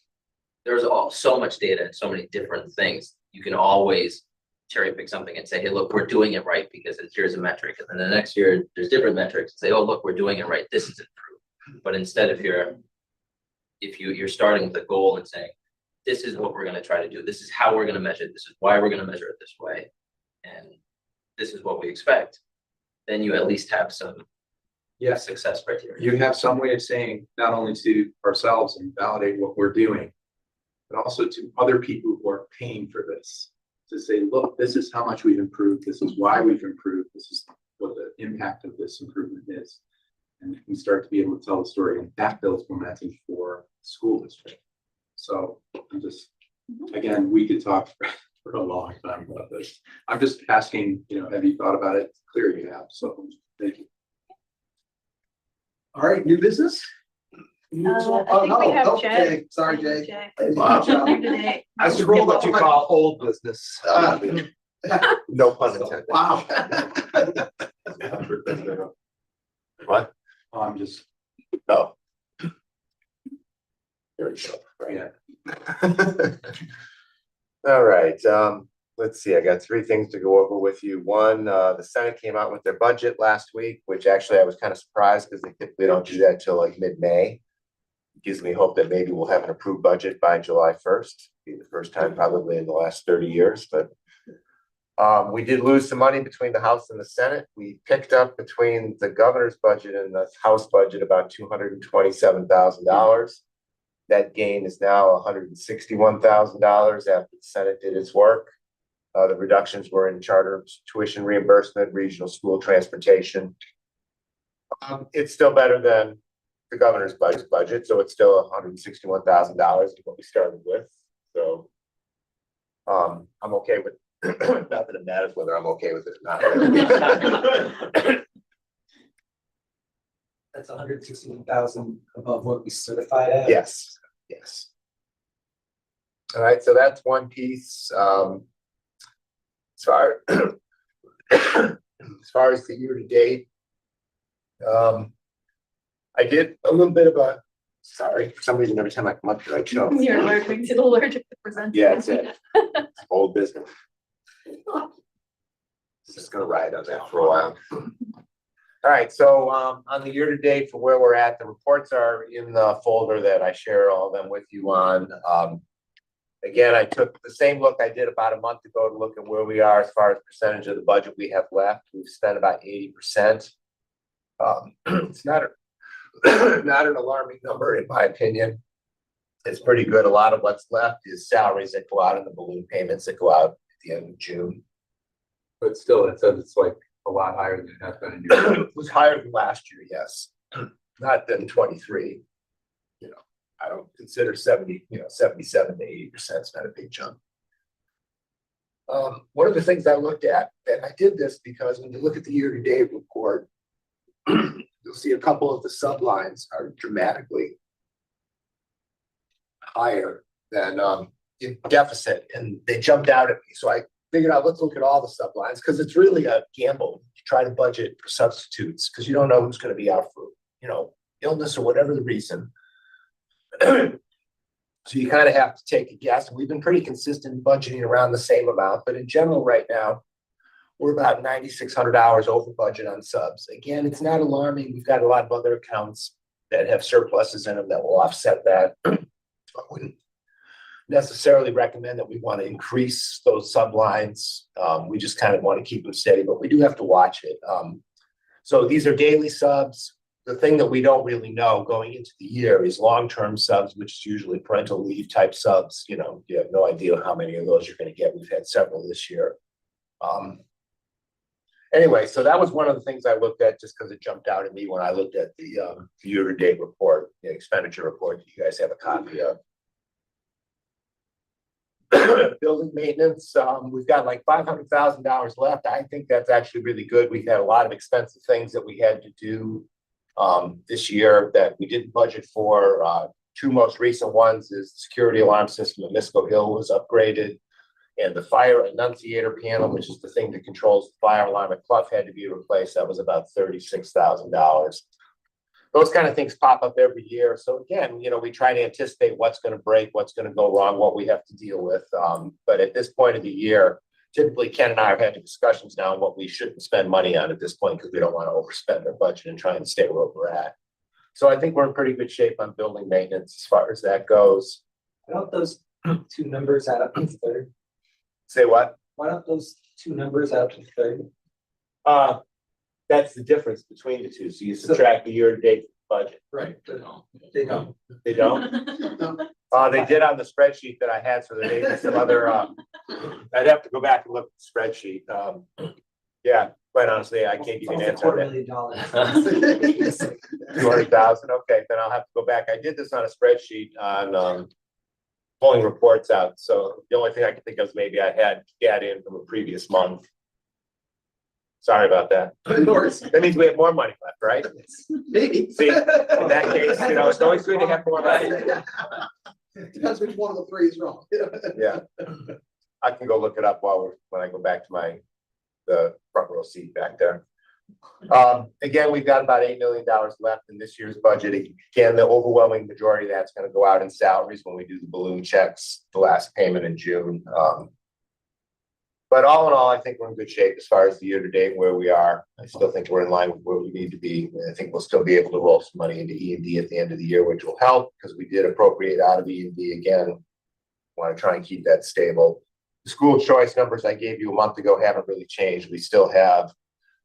there's so much data and so many different things. You can always cherry pick something and say, hey, look, we're doing it right because here's a metric. And then the next year there's different metrics and say, oh, look, we're doing it right. This is improved. But instead, if you're starting with a goal and saying, this is what we're going to try to do. This is how we're going to measure it. This is why we're going to measure it this way. And this is what we expect. Then you at least have some success criteria. You have some way of saying, not only to ourselves and validate what we're doing, but also to other people who are paying for this, to say, look, this is how much we've improved. This is why we've improved. This is what the impact of this improvement is. And we start to be able to tell the story, and that builds momentum for the school district. So I'm just, again, we could talk for a long time about this. I'm just asking, have you thought about it? It's clear you have. So thank you. All right, new business? Jay. Sorry, Jay. Wow. I scrolled up to call old business. No pun intended. Wow. What? I'm just. Oh. There we go. Yeah. All right, let's see, I got three things to go over with you. One, the Senate came out with their budget last week, which actually I was kind of surprised because they typically don't do that till like mid-May. Gives me hope that maybe we'll have an approved budget by July 1st. Be the first time probably in the last 30 years, but we did lose some money between the House and the Senate. We picked up between the governor's budget and the House budget about $227,000. That gain is now $161,000 after the Senate did its work. The reductions were in charter tuition reimbursement, regional school transportation. It's still better than the governor's budget, so it's still $161,000 is what we started with. So I'm okay with not that it matters whether I'm okay with it or not. That's 161,000 above what we certified at? Yes. All right, so that's one piece. As far as the year to date, I did a little bit of sorry, for some reason every time I come up here I choke. You're allergic to present. Yeah, it's old business. Just gonna ride on that for a while. All right, so on the year to date for where we're at, the reports are in the folder that I share all of them with you on. Again, I took the same look I did about a month ago to look at where we are as far as percentage of the budget we have left. We've spent about 80%. It's not an alarming number in my opinion. It's pretty good. A lot of what's left is salaries that go out and the balloon payments that go out at the end of June. But still, it says it's like a lot higher than it has been in years. It was higher than last year, yes. Not than 23. I don't consider 77 to 80% is not a big chunk. One of the things I looked at, and I did this because when you look at the year-to-date report, you'll see a couple of the sublines are dramatically higher than in deficit, and they jumped out at me. So I figured out, let's look at all the sublines because it's really a gamble to try to budget for substitutes because you don't know who's going to be out for, illness or whatever the reason. So you kind of have to take a guess. We've been pretty consistent budgeting around the same amount, but in general right now, we're about 9,600 hours over budget on subs. Again, it's not alarming. We've got a lot of other accounts that have surpluses in them that will offset that. necessarily recommend that we want to increase those sublines. We just kind of want to keep them steady, but we do have to watch it. So these are daily subs. The thing that we don't really know going into the year is long-term subs, which is usually parental leave type subs. You know, you have no idea how many of those you're going to get. We've had several this year. Anyway, so that was one of the things I looked at just because it jumped out at me when I looked at the year-to-date report, the expenditure report that you guys have a copy of. Building maintenance, we've got like $500,000 left. I think that's actually really good. We've had a lot of expensive things that we had to do this year that we didn't budget for. Two most recent ones is the security alarm system at Misco Hill was upgraded, and the fire annunciator panel, which is the thing that controls the fire alarm at Clough, had to be replaced. That was about $36,000. Those kind of things pop up every year. So again, you know, we try to anticipate what's going to break, what's going to go wrong, what we have to deal with. But at this point of the year, typically Ken and I have had discussions now on what we shouldn't spend money on at this point because we don't want to overspend our budget and try and stay where we're at. So I think we're in pretty good shape on building maintenance as far as that goes. Why don't those two numbers add up to 30? Say what? Why don't those two numbers add up to 30? That's the difference between the two. So you subtract the year-to-date budget. Right. They don't. They don't? They did on the spreadsheet that I had, so there may be some other, I'd have to go back and look at the spreadsheet. Yeah, quite honestly, I can't give you an answer. $250,000. 200,000, okay, then I'll have to go back. I did this on a spreadsheet on pulling reports out, so the only thing I can think of is maybe I had data in from a previous month. Sorry about that. That means we have more money left, right? Maybe. See, in that case, you know, it's always good to have more money. Depends which one of the three is wrong. Yeah, I can go look it up when I go back to the front row seat back there. Again, we've got about $8 million left in this year's budget. Again, the overwhelming majority of that's going to go out in salaries when we do the balloon checks, the last payment in June. But all in all, I think we're in good shape as far as the year to date where we are. I still think we're in line with where we need to be. I think we'll still be able to roll some money into E&D at the end of the year, which will help because we did appropriate out of E&D again. Want to try and keep that stable. The school choice numbers I gave you a month ago haven't really changed. We still have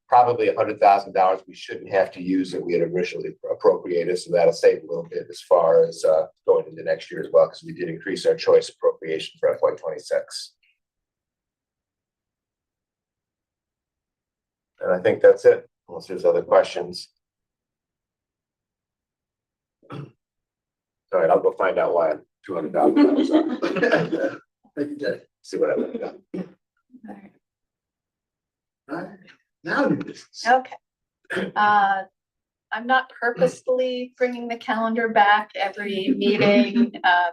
probably $100,000 we shouldn't have to use that we had originally appropriated. So that'll save a little bit as far as going into next year as well, because we did increase our choice appropriation for FY26. And I think that's it, unless there's other questions. All right, I'll go find out why I'm $200,000. See what I looked up. All right, now new business. Okay. I'm not purposefully bringing the calendar back every meeting,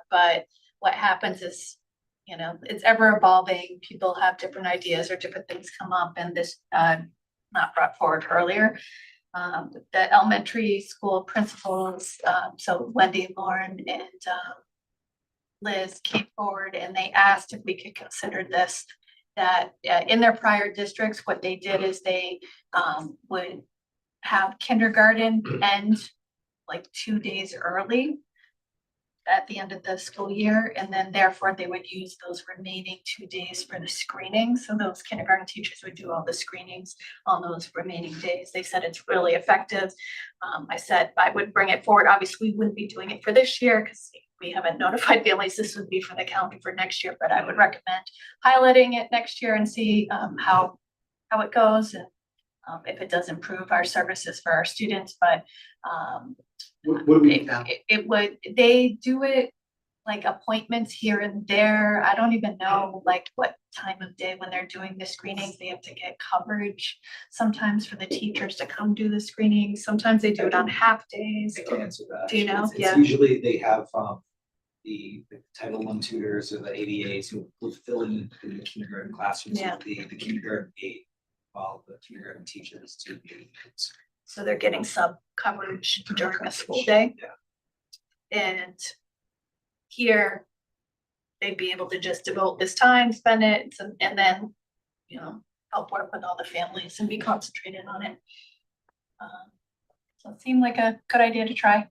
but what happens is, you know, it's ever evolving. People have different ideas or different things come up, and this not brought forward earlier. The elementary school principals, so Wendy, Lauren, and Liz came forward and they asked if we could consider this, that in their prior districts, what they did is they would have kindergarten end like 2 days early at the end of the school year, and then therefore they would use those remaining 2 days for the screening. So those kindergarten teachers would do all the screenings on those remaining days. They said it's really effective. I said I would bring it forward. Obviously, we wouldn't be doing it for this year because we haven't notified families. This would be for the calendar for next year, but I would recommend highlighting it next year and see how it goes and if it does improve our services for our students. But What do we do now? They do it like appointments here and there. I don't even know like what time of day when they're doing the screenings, they have to get coverage sometimes for the teachers to come do the screening. Sometimes they do it on half days. I can answer that. Do you know? It's usually they have the Title I tutors or the ADAs who will fill in the kindergarten classrooms with the kindergarten aide, while the kindergarten teachers do the. So they're getting sub coverage during the school day. And here, they'd be able to just devote this time, spend it, and then, you know, help work with all the families and be concentrated on it. So it seemed like a good idea to try.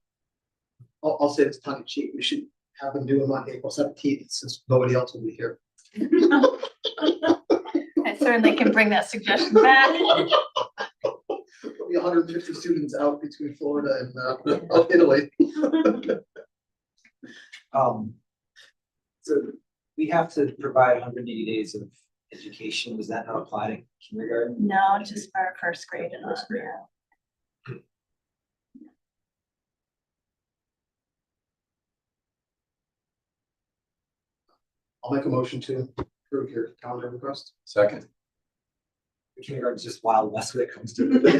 I'll say it's tongue in cheek. We should have them do them on April 17th, since nobody else will be here. I certainly can bring that suggestion back. There'll be 150 students out between Florida and Italy. So we have to provide 180 days of education. Does that not apply to kindergarten? No, just for our first grade and on, yeah. I'll make a motion to approve your calendar request. Second. Kindergarten's just Wild West when it comes to it.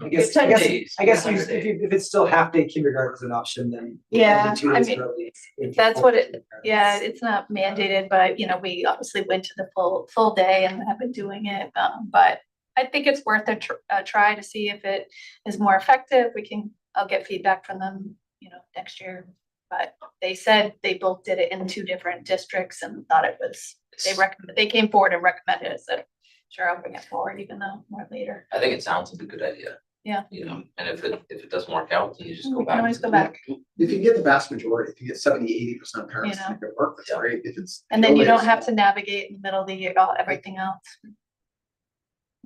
I guess if it's still half day kindergarten is an option, then. Yeah, maybe 2 I days mean, early is that's full what it, kindergarten. yeah, it's not mandated, but you know, we obviously went to the full day and have been doing it. But I think it's worth a try to see if it is more effective. I'll get feedback from them, you know, next year. But they said they both did it in 2 different districts and thought it was, they came forward and recommended it, so sure, I'll bring it forward even though more later. I think it sounds like a good idea. Yeah. You know, and if it doesn't work out, then you just We go can back. always go back. If you can get the vast majority, if you get 70-80% of parents You know. to make it work, that's great. If it's. And then you don't have to navigate in the middle of the year, everything else.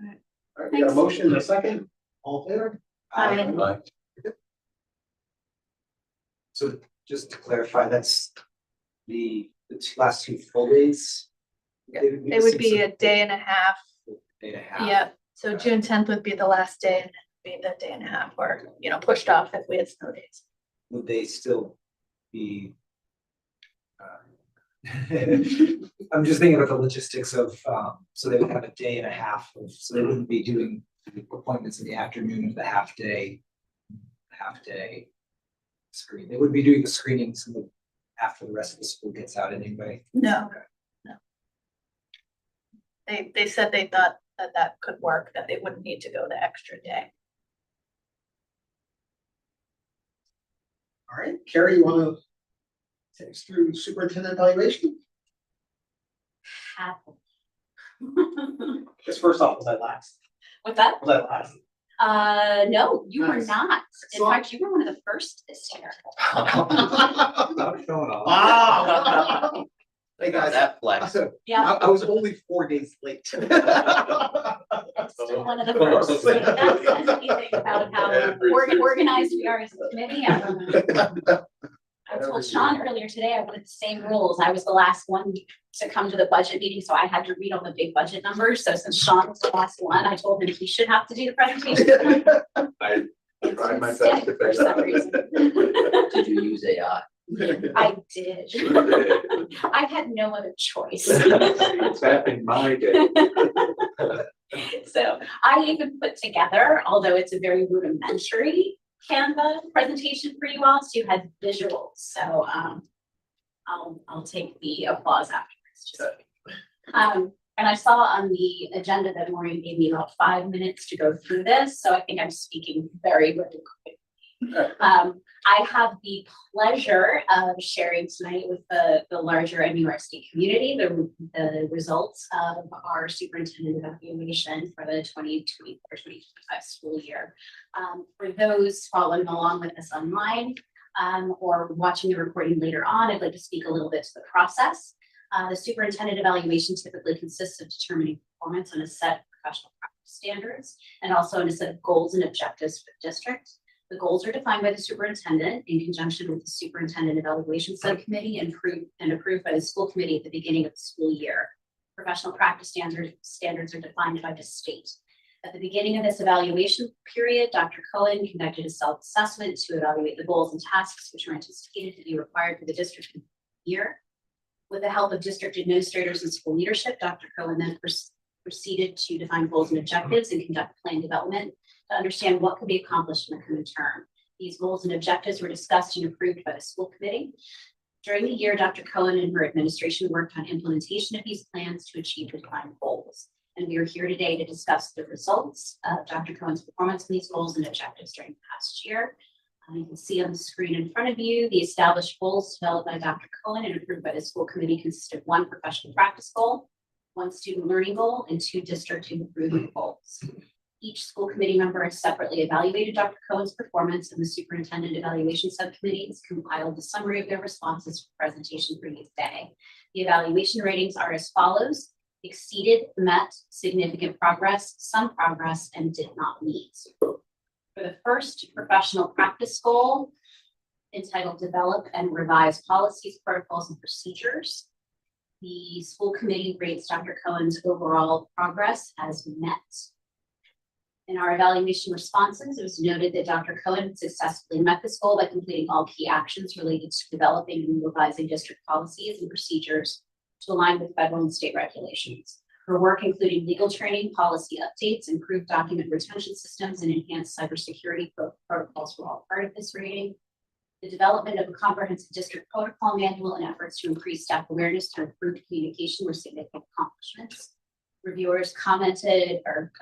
All right, we got a motion and a second. All in favor? Aye. So just to clarify, that's the last 2 full days? It would be a day and a half. Day and a half. Yeah, so June 10th would be the last day and be the day and a half or, you know, pushed off if we had snow days. Would they still be? I'm just thinking about the logistics of, so they would have a day and a half of, so they wouldn't be doing appointments in the afternoon of the half day screen. They would be doing the screenings after the rest of the school gets out anyway. No. They said they thought that could work, that they wouldn't need to go the extra day. All right, Carrie, you want to take us through superintendent evaluation? Just first off, was I last? What's that? Was I last? No, you were Nice. not. In So- fact, you were one of the first this year. Wow. Hey guys. That flex. Yeah. I was only 4 days late. Still one of the first. Like, that says anything about how organized we are as a committee. I told Sean earlier today, I wanted the same rules. I was the last one to come to the budget meeting, so I had to read all the big budget numbers. So since Sean was the last one, I told him he should have to do the presentation. I tried my Instead, best to for fix some that. reason. Did you use AI? I did. I had no other choice. It's back in my day. So I even put together, although it's a very rudimentary Canva presentation for you all, so you had visuals. So I'll take the applause afterwards. And I saw on the agenda that Maureen gave me about 5 minutes to go through this, so I think I'm speaking very, very quickly. I have the pleasure of sharing tonight with the larger MURC community the results of our superintendent evaluation for the 2024-2025 school year. For those following along with us online or watching the recording later on, I'd like to speak a little bit to the process. The superintendent evaluation typically consists of determining performance on a set of professional practice standards and also in a set of goals and objectives for the district. The goals are defined by the superintendent in conjunction with the superintendent evaluation subcommittee and approved by the school committee at the beginning of the school year. Professional practice standards are defined by the state. At the beginning of this evaluation period, Dr. Cohen conducted a self-assessment to evaluate the goals and tasks which are anticipated to be required for the district year. With the help of district administrators and school leadership, Dr. Cohen then proceeded to define goals and objectives and conduct plan development to understand what could be accomplished in the coming term. These goals and objectives were discussed and approved by the school committee. During the year, Dr. Cohen and her administration worked on implementation of these plans to achieve the defined goals. And we are here today to discuss the results of Dr. Cohen's performance in these goals and objectives during the past year. You can see on the screen in front of you, the established goals developed by Dr. Cohen and approved by the school committee consist of 1 professional practice goal, 1 student learning goal, and 2 district improvement goals. Each school committee member has separately evaluated Dr. Cohen's performance, and the superintendent evaluation subcommittee has compiled the summary of their responses for presentation for you today. The evaluation ratings are as follows: exceeded, met, significant progress, some progress, and did not meet. For the first professional practice goal, entitled Develop and Revise Policies, Protocols, and Procedures, the school committee rates Dr. Cohen's overall progress as met. In our evaluation responses, it was noted that Dr. Cohen successfully met this goal by completing all key actions related to developing and revising district policies and procedures to align with federal and state regulations. Her work, including legal training, policy updates, improved document retention systems, and enhanced cybersecurity protocols were all part of this rating. The development of a comprehensive district protocol manual and efforts to increase staff awareness to improve communication were significant accomplishments. Reviewers commended her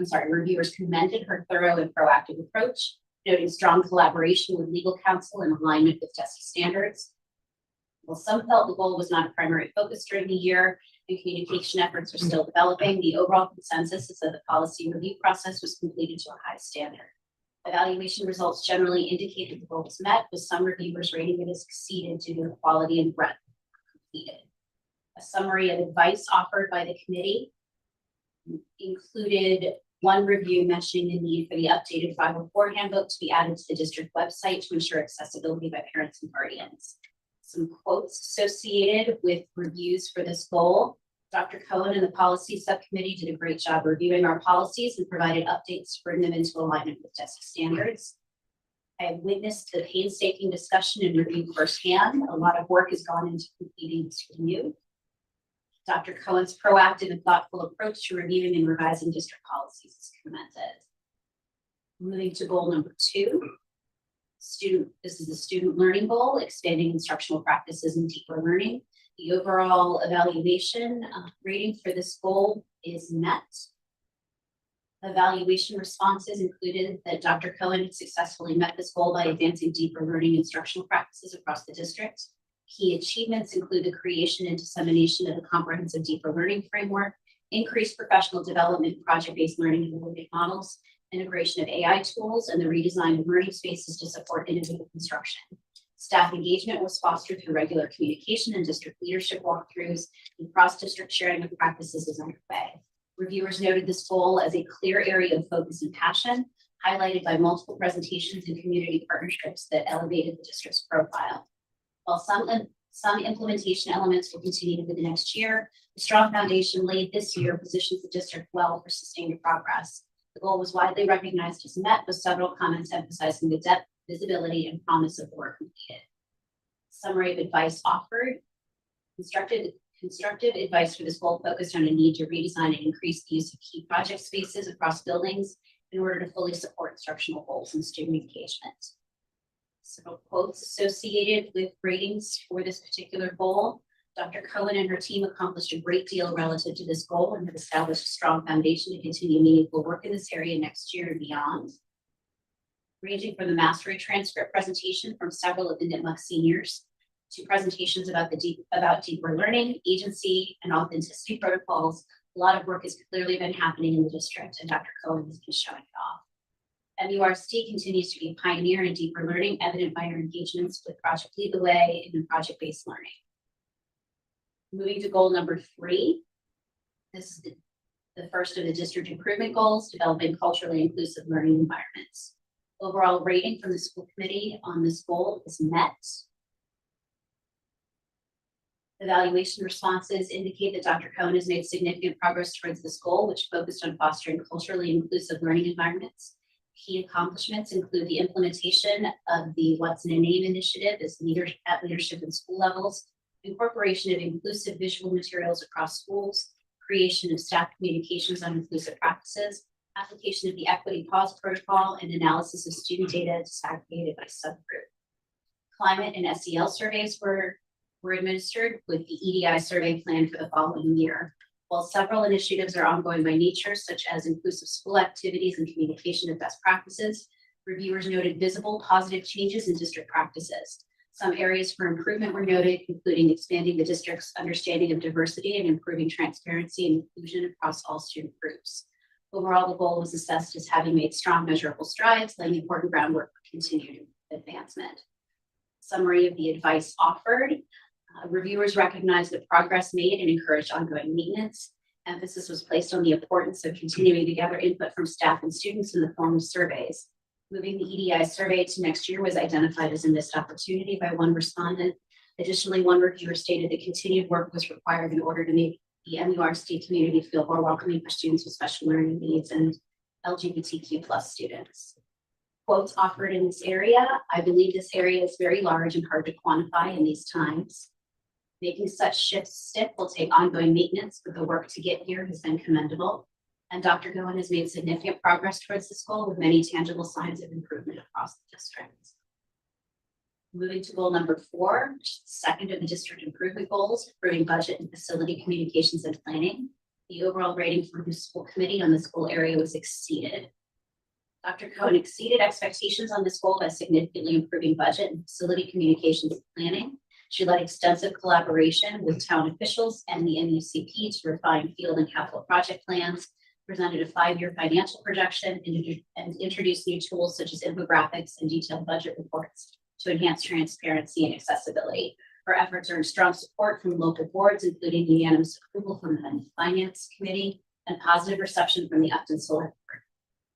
thorough and proactive approach, noting strong collaboration with legal counsel and alignment with DESI standards. While some felt the goal was not a primary focus during the year and communication efforts are still developing, the overall consensus is that the policy review process was completed to a high standard. Evaluation results generally indicated the goal was met, with some reviewers rating it as exceeded due to the quality and breadth completed. A summary of advice offered by the committee included one review mentioning the need for the updated 504 handbook to be added to the district website to ensure accessibility by parents and guardians. Some quotes associated with reviews for this goal. Dr. Cohen and the policy subcommittee did a great job reviewing our policies and provided updates to bring them into alignment with DESI standards. I have witnessed the painstaking discussion and review firsthand. A lot of work has gone into completing this review. Dr. Cohen's proactive and thoughtful approach to reviewing and revising district policies is commended. Moving to goal number 2. This is the student learning goal, expanding instructional practices and deeper learning. The overall evaluation rating for this goal is met. Evaluation responses included that Dr. Cohen had successfully met this goal by advancing deeper learning instructional practices across the district. Key achievements include the creation and dissemination of a comprehensive deeper learning framework, increased professional development, project-based learning and delivery models, integration of AI tools, and the redesign of learning spaces to support innovative instruction. Staff engagement was fostered through regular communication and district leadership walkthroughs, and cross-district sharing of practices is underway. Reviewers noted this goal as a clear area of focus and passion, highlighted by multiple presentations and community partnerships that elevated the district's profile. While some implementation elements will continue into the next year, the strong foundation laid this year positions the district well for sustained progress. The goal was widely recognized as met, with several comments emphasizing the depth, visibility, and promise of the work completed. Summary of advice offered. Constructive advice for this goal focused on a need to redesign and increase the use of key project spaces across buildings in order to fully support instructional goals and student engagement. Several quotes associated with ratings for this particular goal. Dr. Cohen and her team accomplished a great deal relative to this goal and have established a strong foundation to continue meaningful work in this area next year and beyond. Ranging from the mastery transcript presentation from several of the NITMUC seniors to presentations about deeper learning, agency, and authenticity protocols, a lot of work has clearly been happening in the district, and Dr. Cohen has been showing it off. MURC continues to be a pioneer in deeper learning, evident by her engagements with Project Lead the Way and project-based learning. Moving to goal number 3. This is the first of the district improvement goals, developing culturally inclusive learning environments. Overall rating from the school committee on this goal is met. Evaluation responses indicate that Dr. Cohen has made significant progress towards this goal, which focused on fostering culturally inclusive learning environments. Key accomplishments include the implementation of the What's in a Name initiative as leadership and school levels, incorporation of inclusive visual materials across schools, creation of staff communications on inclusive practices, application of the equity pause protocol, and analysis of student data disaggregated by subgroup. Climate and SEL surveys were administered with the EDI survey planned for the following year. While several initiatives are ongoing by nature, such as inclusive school activities and communication of best practices, reviewers noted visible positive changes in district practices. Some areas for improvement were noted, including expanding the district's understanding of diversity and improving transparency and inclusion across all student groups. Overall, the goal was assessed as having made strong measurable strides, laying important groundwork for continued advancement. Summary of the advice offered. Reviewers recognized the progress made and encouraged ongoing maintenance. Emphasis was placed on the importance of continuing to gather input from staff and students in the form of surveys. Moving the EDI survey to next year was identified as a missed opportunity by one respondent. Additionally, one reviewer stated that continued work was required in order to make the MURC community feel more welcoming for students with special learning needs and LGBTQ+ students. Quotes offered in this area. I believe this area is very large and hard to quantify in these times. Making such shifts stick will take ongoing maintenance, but the work to get here has been commendable. And Dr. Goen has made significant progress towards this goal with many tangible signs of improvement across the district. Moving to goal number 4, which is the second of the district improvement goals, improving budget and facility communications and planning. The overall rating for the school committee on this goal area was exceeded. Dr. Cohen exceeded expectations on this goal by significantly improving budget and facility communications and planning. She led extensive collaboration with town officials and the MUCP to refine field and capital project plans, presented a 5-year financial projection, and introduced new tools such as infographics and detailed budget reports to enhance transparency and accessibility. Her efforts earned strong support from local boards, including unanimous approval from the Finance Committee and positive reception from the Upton Select Board.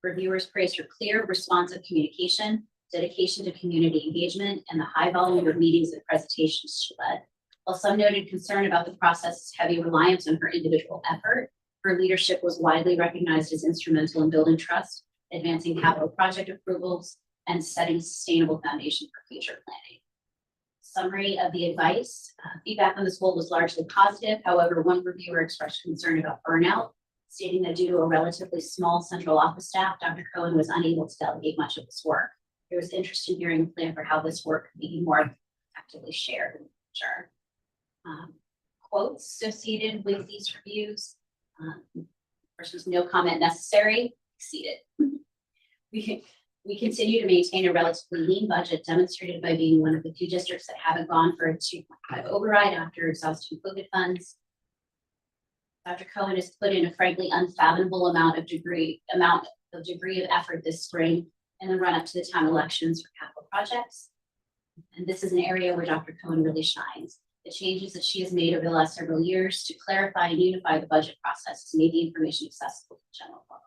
Reviewers praised her clear, responsive communication, dedication to community engagement, and the high volume of meetings and presentations she led. While some noted concern about the process's heavy reliance on her individual effort, her leadership was widely recognized as instrumental in building trust, advancing capital project approvals, and setting a sustainable foundation for future planning. Summary of the advice. Feedback on this goal was largely positive. However, one reviewer expressed concern about burnout, stating that due to a relatively small central office staff, Dr. Cohen was unable to delegate much of this work. There was interest in hearing a plan for how this work could be more effectively shared in the future. Quotes associated with these reviews. First was no comment necessary, exceeded. We continue to maintain a relatively lean budget, demonstrated by being one of the few districts that haven't gone for a 2.5 override after exhausting COVID funds. Dr. Cohen has put in a frankly unfathomable amount of degree of effort this spring in the run up to the town elections for capital projects. And this is an area where Dr. Cohen really shines. The changes that she has made over the last several years to clarify and unify the budget process has made the information accessible to the general public.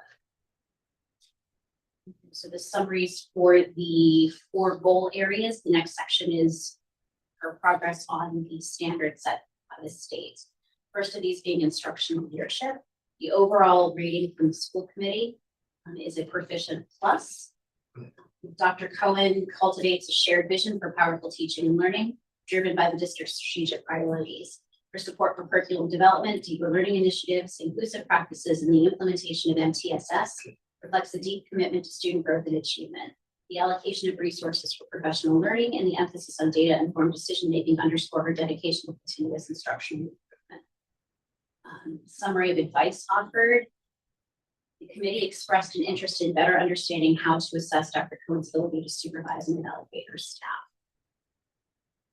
So the summaries for the 4 goal areas. The next section is her progress on the standards set by the state. First of these being instructional leadership. The overall rating from the school committee is a proficient plus. Dr. Cohen cultivates a shared vision for powerful teaching and learning, driven by the district's strategic priorities. Her support for curriculum development, deeper learning initiatives, inclusive practices, and the implementation of MTSS reflects a deep commitment to student growth and achievement. The allocation of resources for professional learning and the emphasis on data-informed decision-making underscore her dedication to continuous instruction improvement. Summary of advice offered. The committee expressed an interest in better understanding how to assess Dr. Cohen's ability to supervise and evaluate her staff.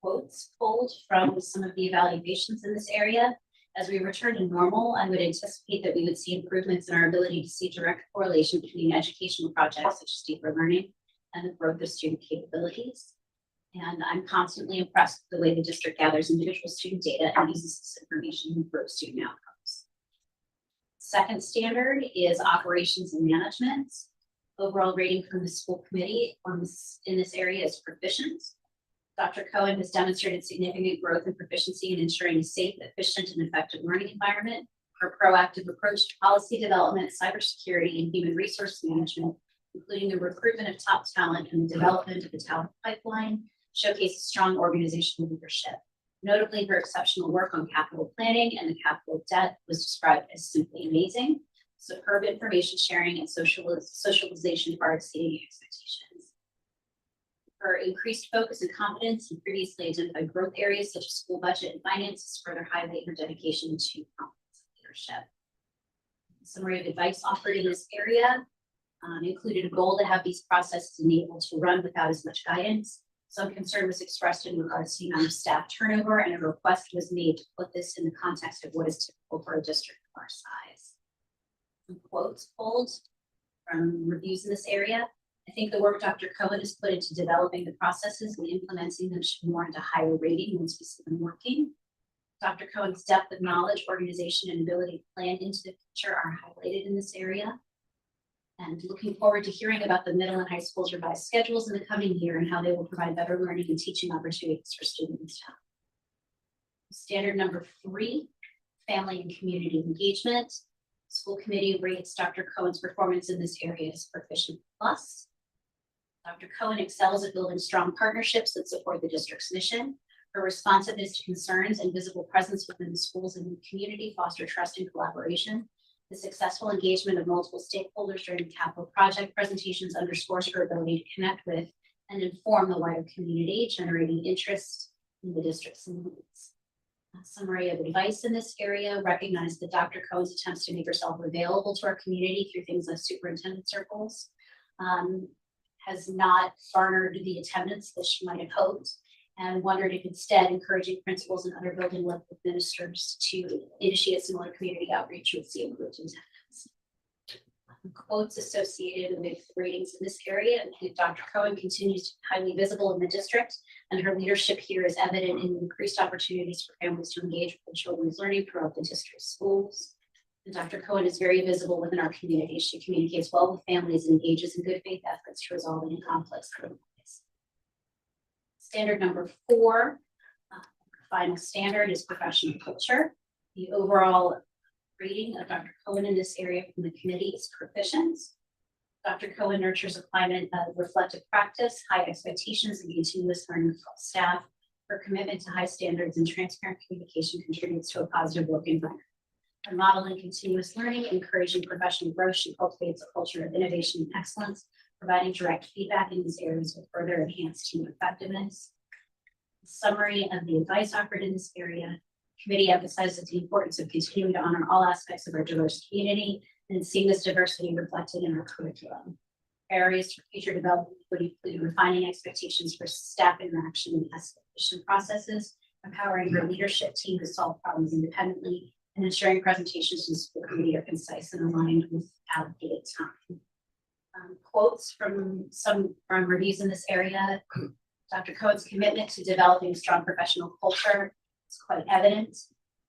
Quotes pulled from some of the evaluations in this area. As we return to normal, I would anticipate that we would see improvements in our ability to see direct correlation between educational projects such as deeper learning and the growth of student capabilities. And I'm constantly impressed with the way the district gathers individual student data and uses this information to improve student outcomes. Second standard is operations and management. Overall rating from the school committee in this area is proficient. Dr. Cohen has demonstrated significant growth and proficiency in ensuring a safe, efficient, and effective learning environment. Her proactive approach to policy development, cybersecurity, and human resource management, including the recruitment of top talent and the development of the talent pipeline, showcases strong organizational leadership. Notably, her exceptional work on capital planning and the capital debt was described as simply amazing. Superb information sharing and socialization far exceeding expectations. Her increased focus and confidence in previously identified growth areas such as school budget and finances further highlight her dedication to competence leadership. Summary of advice offered in this area included a goal to have these processes enabled to run without as much guidance. Some concern was expressed in regards to the amount of staff turnover, and a request was made to put this in the context of what is typical for a district of our size. some quotes pulled from reviews in this area. I think the work Dr. Cohen has put into developing the processes and implementing them should warrant a higher rating once we see them working. Dr. Cohen's depth of knowledge, organization, and ability to plan into the future are highlighted in this area. And looking forward to hearing about the middle and high schools' revised schedules in the coming year and how they will provide better learning and teaching opportunities for students. Standard number 3, family and community engagement. School committee rates Dr. Cohen's performance in this area as proficient plus. Dr. Cohen excels at building strong partnerships that support the district's mission. Her responsiveness to concerns and visible presence within the schools and the community foster trust and collaboration. The successful engagement of multiple stakeholders during capital project presentations underscores her ability to connect with and inform the wider community, generating interest in the district's needs. A summary of advice in this area: recognize that Dr. Cohen's attempts to make herself available to our community through things like superintendent circles has not garnered the attendance that she might have hoped, and wondered if instead encouraging principals and other building level administrators to initiate similar community outreach would see improved attendance. Quotes associated with ratings in this area include Dr. Cohen continues to be highly visible in the district, and her leadership here is evident in increased opportunities for families to engage with children's learning throughout the district schools. And Dr. Cohen is very visible within our community. She communicates well with families and engages in good faith efforts to resolve any conflicts. Standard number 4, final standard is professional culture. The overall rating of Dr. Cohen in this area from the committee is proficient. Dr. Cohen nurtures a climate of reflective practice, high expectations, and continuous learning for staff. Her commitment to high standards and transparent communication contributes to a positive work environment. By modeling continuous learning, encouraging professional growth, she cultivates a culture of innovation and excellence, providing direct feedback in these areas will further enhance team effectiveness. Summary of the advice offered in this area: committee emphasizes the importance of continuing to honor all aspects of our diverse community and seeing this diversity reflected in our curriculum. Areas for future development would include refining expectations for staff interaction and escalation processes, empowering her leadership team to solve problems independently, and ensuring presentations to the school committee are concise and aligned with allocated time. Quotes from reviews in this area: Dr. Cohen's commitment to developing strong professional culture is quite evident.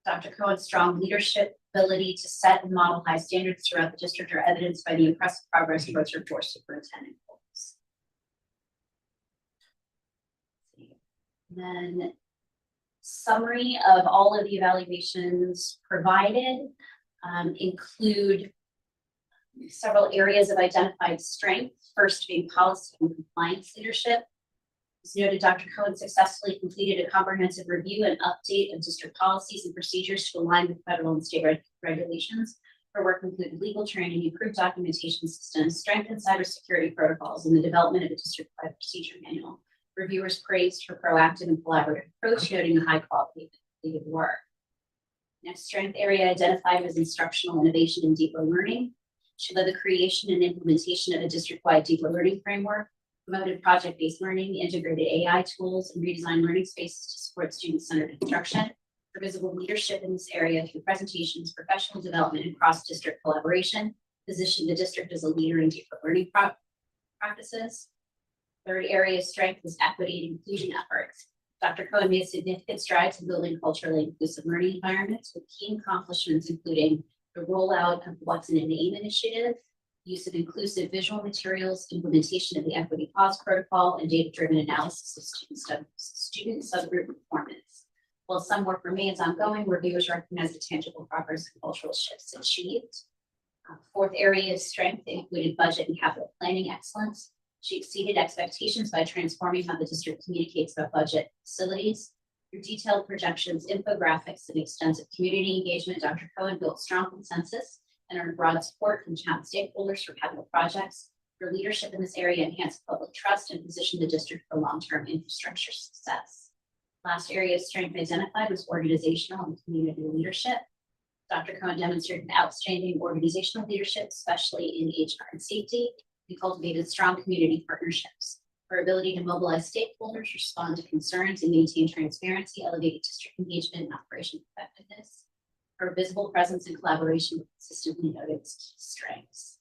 Dr. Cohen's strong leadership ability to set and model high standards throughout the district are evidenced by the impressive progress towards her 4 superintendent goals. Then summary of all of the evaluations provided include several areas of identified strength. First being policy and compliance leadership. As noted, Dr. Cohen successfully completed a comprehensive review and update of district policies and procedures to align with federal and state regulations. Her work included legal training, improved documentation systems, strengthened cybersecurity protocols, and the development of a district-wide procedure manual. Reviewers praised her proactive and collaborative approach, noting the high quality of completed work. Next strength area identified was instructional innovation and deeper learning. She led the creation and implementation of a district-wide deeper learning framework, promoted project-based learning, integrated AI tools, and redesigned learning spaces to support student-centered instruction. Her visible leadership in this area through presentations, professional development, and cross-district collaboration positioned the district as a leader in deeper learning practices. Third area of strength was equity and inclusion efforts. Dr. Cohen made significant strides in building culturally inclusive learning environments with key accomplishments, including the rollout of What's in a Name initiative, use of inclusive visual materials, implementation of the equity pause protocol, and data-driven analysis of student subgroup performance. While some work remains ongoing, reviewers recognize the tangible progress and cultural shifts achieved. Fourth area of strength included budget and capital planning excellence. She exceeded expectations by transforming how the district communicates about budget facilities. Through detailed projections, infographics, and extensive community engagement, Dr. Cohen built strong consensus and earned broad support from town stakeholders for capital projects. Her leadership in this area enhanced public trust and positioned the district for long-term infrastructure success. Last area of strength identified was organizational and community leadership. Dr. Cohen demonstrated outstanding organizational leadership, especially in HR and safety. We cultivated strong community partnerships. Her ability to mobilize stakeholders, respond to concerns, and maintain transparency elevated district engagement and operational effectiveness. Her visible presence and collaboration were consistently noted as key strengths.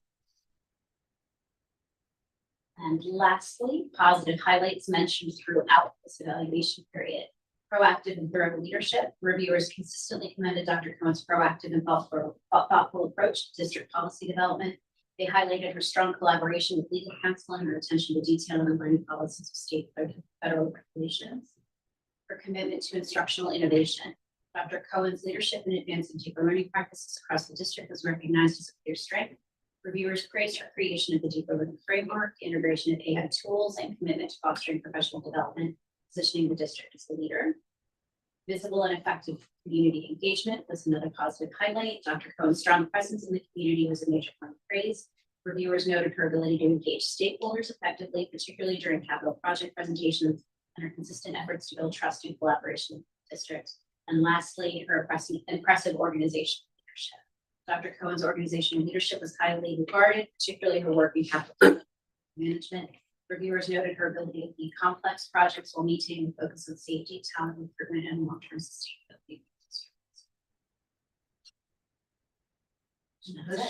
And lastly, positive highlights mentioned throughout this evaluation period. Proactive and thorough leadership. Reviewers consistently commended Dr. Cohen's proactive and thoughtful approach to district policy development. They highlighted her strong collaboration with legal counsel and her attention to detail in learning policies of state and federal regulations. Her commitment to instructional innovation. Dr. Cohen's leadership in advancing deeper learning practices across the district was recognized as a clear strength. Reviewers praised her creation of the deeper learning framework, integration of AI tools, and commitment to fostering professional development, positioning the district as the leader. Visible and effective community engagement was another positive highlight. Dr. Cohen's strong presence in the community was a major point of praise. Reviewers noted her ability to engage stakeholders effectively, particularly during capital project presentations, and her consistent efforts to build trust and collaboration with the district. And lastly, her impressive organizational leadership. Dr. Cohen's organizational leadership was highly regarded, particularly her work in capital management. Reviewers noted her ability to lead complex projects while maintaining focus on safety, talent improvement, and long-term sustainability. Good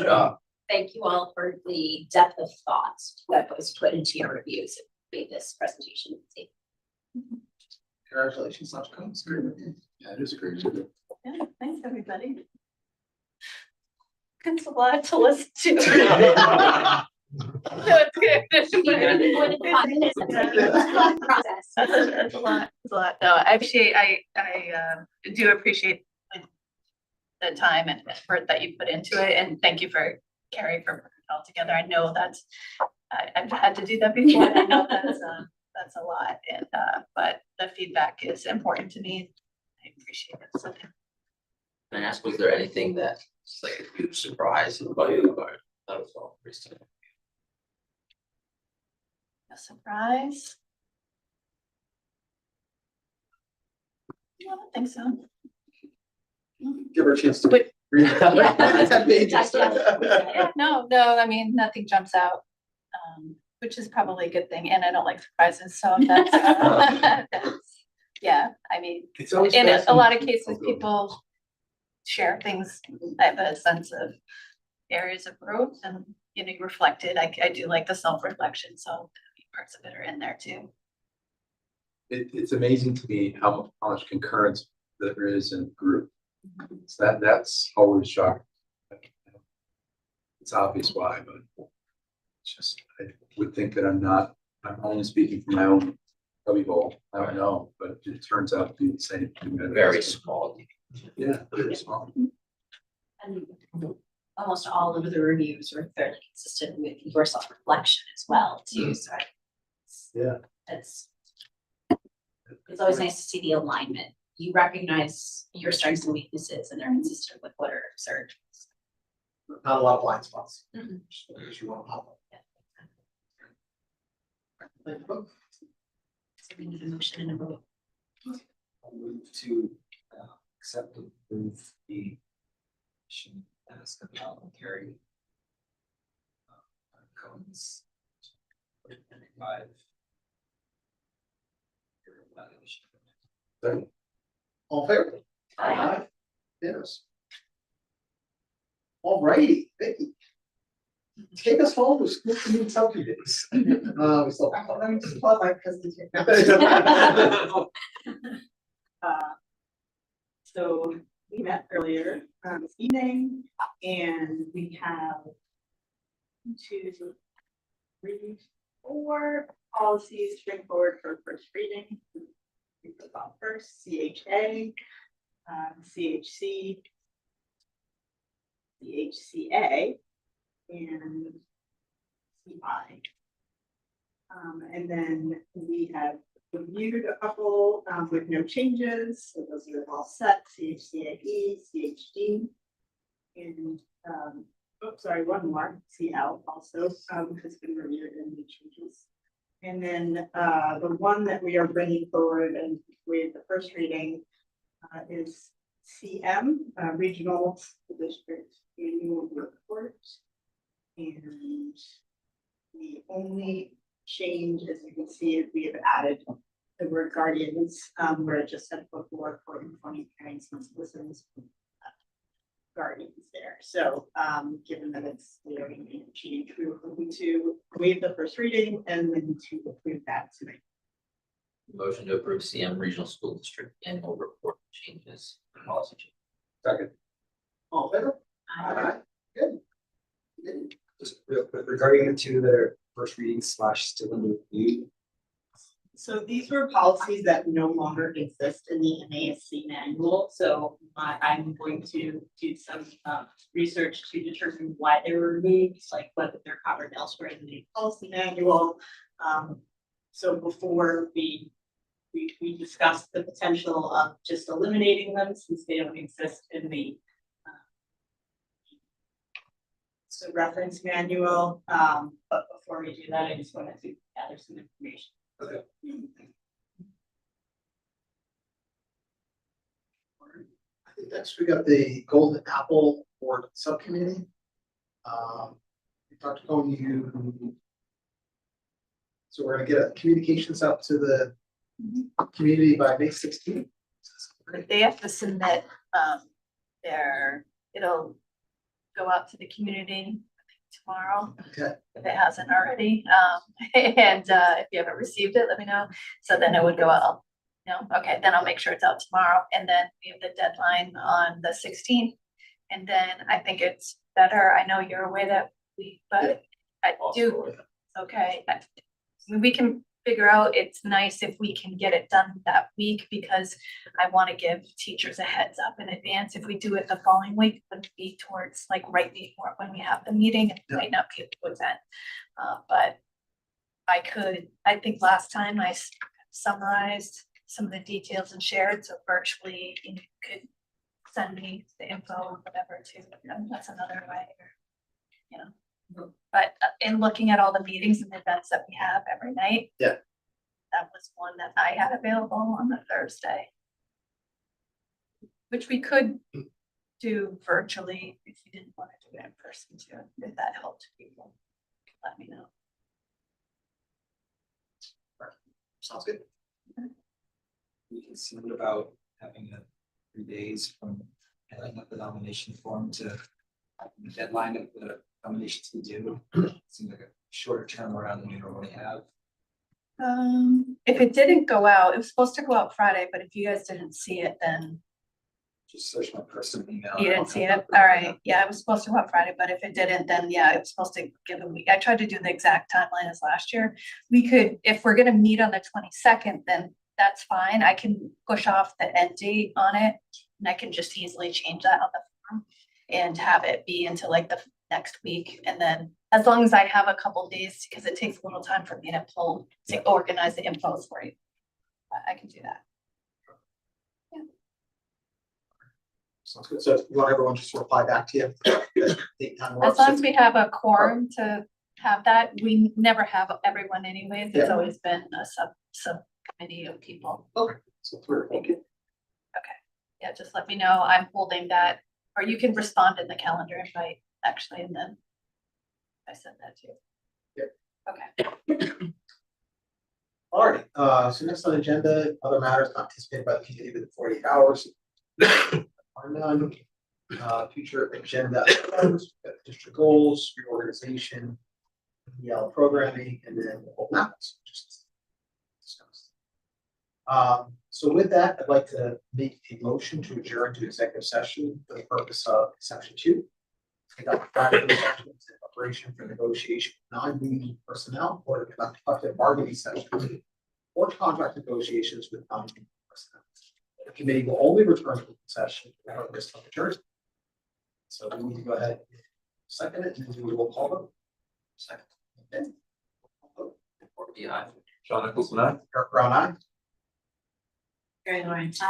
job. Thank you all for the depth of thought that was put into your reviews and made this presentation. Congratulations, Dr. Cohen. It's great. Yeah, it is great. Yeah, thanks, everybody. It's a lot to listen to. So it's good. It's a lot, it's a lot. No, actually, I do appreciate the time and effort that you put into it, and thank you for Carrie for putting it all together. I know that's, I've had to do that before, and I know that's a lot, and but the feedback is important to me. I appreciate it. So Can I ask, was there anything that was like a huge surprise about you? Or that was all pretty simple? a surprise. I don't think so. Give her a chance to. But- Yeah. Yeah, no, I mean, nothing jumps out, which is probably a good thing, and I don't like surprises, so that's, yeah, I mean, It's always in a lot of fascinating. cases, people share things, I have a sense of areas of growth, and, you know, you reflect it, I do like the self-reflection, so parts of it are in there too. It's amazing to me how much concurrence there is in group. So that's always shocking. It's obvious why, but it's just, I would think that I'm only speaking from my own cubby hole. I don't know, but it turns out to be the same. Very small. Yeah, very small. And almost all of the reviews were fairly consistent with your self-reflection as well too, so Yeah. it's always nice to see the alignment. You recognize your strengths and weaknesses, and they're consistent with what are observed. Not a lot of blind spots. Mhm. Because you want to pop up. So we need a motion and a vote. I'll move to accept and approve the mission as developed Carrie Cohen's 2025 year evaluation. All in favor? Aye. Yes. All righty, Vicky. Take us home with school committee subcommittees. We still have. Let me just pause my presentation. So we met earlier this evening, and we have 1, 2, 3, 4 policies to bring forward for first reading. We put on first CHA, CHC, CHCA, and CI. And then we have reviewed a couple with no changes, so those are all set, CHCAE, CHD. And, one more, CL also has been reviewed and no changes. And then the one that we are bringing forward and with the first reading is CM, Regional District Annual Report. And the only change, as you can see, is we have added the word guardians, where it just said before for informing parents and citizens. Guardians there, so, given that it's, we already made a change, we were hoping to waive the first reading and then to approve that tonight. Motion to approve CM Regional School District annual report changes. Policy change. Second. All in favor? Aye. Good. Good. Just real quick, regarding the two that are first reading / still in review. So these were policies that no longer exist in the MASC manual, so I'm going to do some research to determine why they were removed, like whether they're covered elsewhere in the policy manual. So before we discussed the potential of just eliminating them since they don't exist in the reference manual, but before we do that, I just wanted to gather some information. Okay. I think next we got the Golden Apple Board Subcommittee. Dr. Cohen, so we're gonna get communications out to the community by May 16th. They have to submit, it'll go out to the community, I think tomorrow. Okay. If it hasn't already, and if you haven't received it, let me know. So then it would go out, okay, then I'll make sure it's out tomorrow, and then we have the deadline on the 16th. And then I think it's better, I know you're aware that but I do, okay. We can figure out, it's nice if we can get it done that week, because I want to give teachers a heads up in advance. If we do it the following week, it would be towards like right before when we have the meeting, it might not be a good event. But I think last time I summarized some of the details and shared, so virtually you could send me the info or whatever too. That's another way, But in looking at all the meetings and events that we have every night. Yeah. That was one that I had available on the Thursday. Which we could do virtually if you didn't want to do it in person too, if that helped people. Let me know. Sounds good. We can see what about having 3 days from filling up the nomination form to the deadline of the nominations we do. Seems like a shorter term around than we normally have. If it didn't go out, it was supposed to go out Friday, but if you guys didn't see it, then Just search my personal email. you didn't see it. All right. Yeah, it was supposed to go out Friday, but if it didn't, then yeah, it was supposed to give a week. I tried to do the exact timeline as last year. We could, if we're gonna meet on the 22nd, then that's fine. I can push off the end date on it, and I can just easily change that on the form and have it be into like the next week. And then as long as I have a couple days, because it takes a little time for me to organize the info for you. I can do that. Sounds good. So you want everyone just to reply back to you? Date, time, As long as works. we have a quorum to have that, we never have everyone anyways. It's Yeah. always been a subcommittee of people. Okay, so we're okay. Okay, yeah, just let me know. I'm holding that, or you can respond in the calendar invite, actually, and then I sent that to you. Yep. Okay. All right, so next on the agenda, other matters not anticipated by the committee within 48 hours. Are none. Future agenda items, district goals, reorganization, EL programming, and then the whole maps. Just discussed. So with that, I'd like to make a motion to adjourn to executive session for the purpose of section 2. Conduct private sessions in preparation for negotiation of non-union personnel or to conduct collective bargaining sessions or contract negotiations with non-union personnel. The committee will only return to the session for the purpose of adjournment. So we need to go ahead and second it, and we will call them. Second. Okay. Yeah. Sean Nicholson, aye. Eric Brown, aye. Very nice.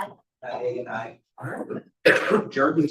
And I. All right. Adjourned.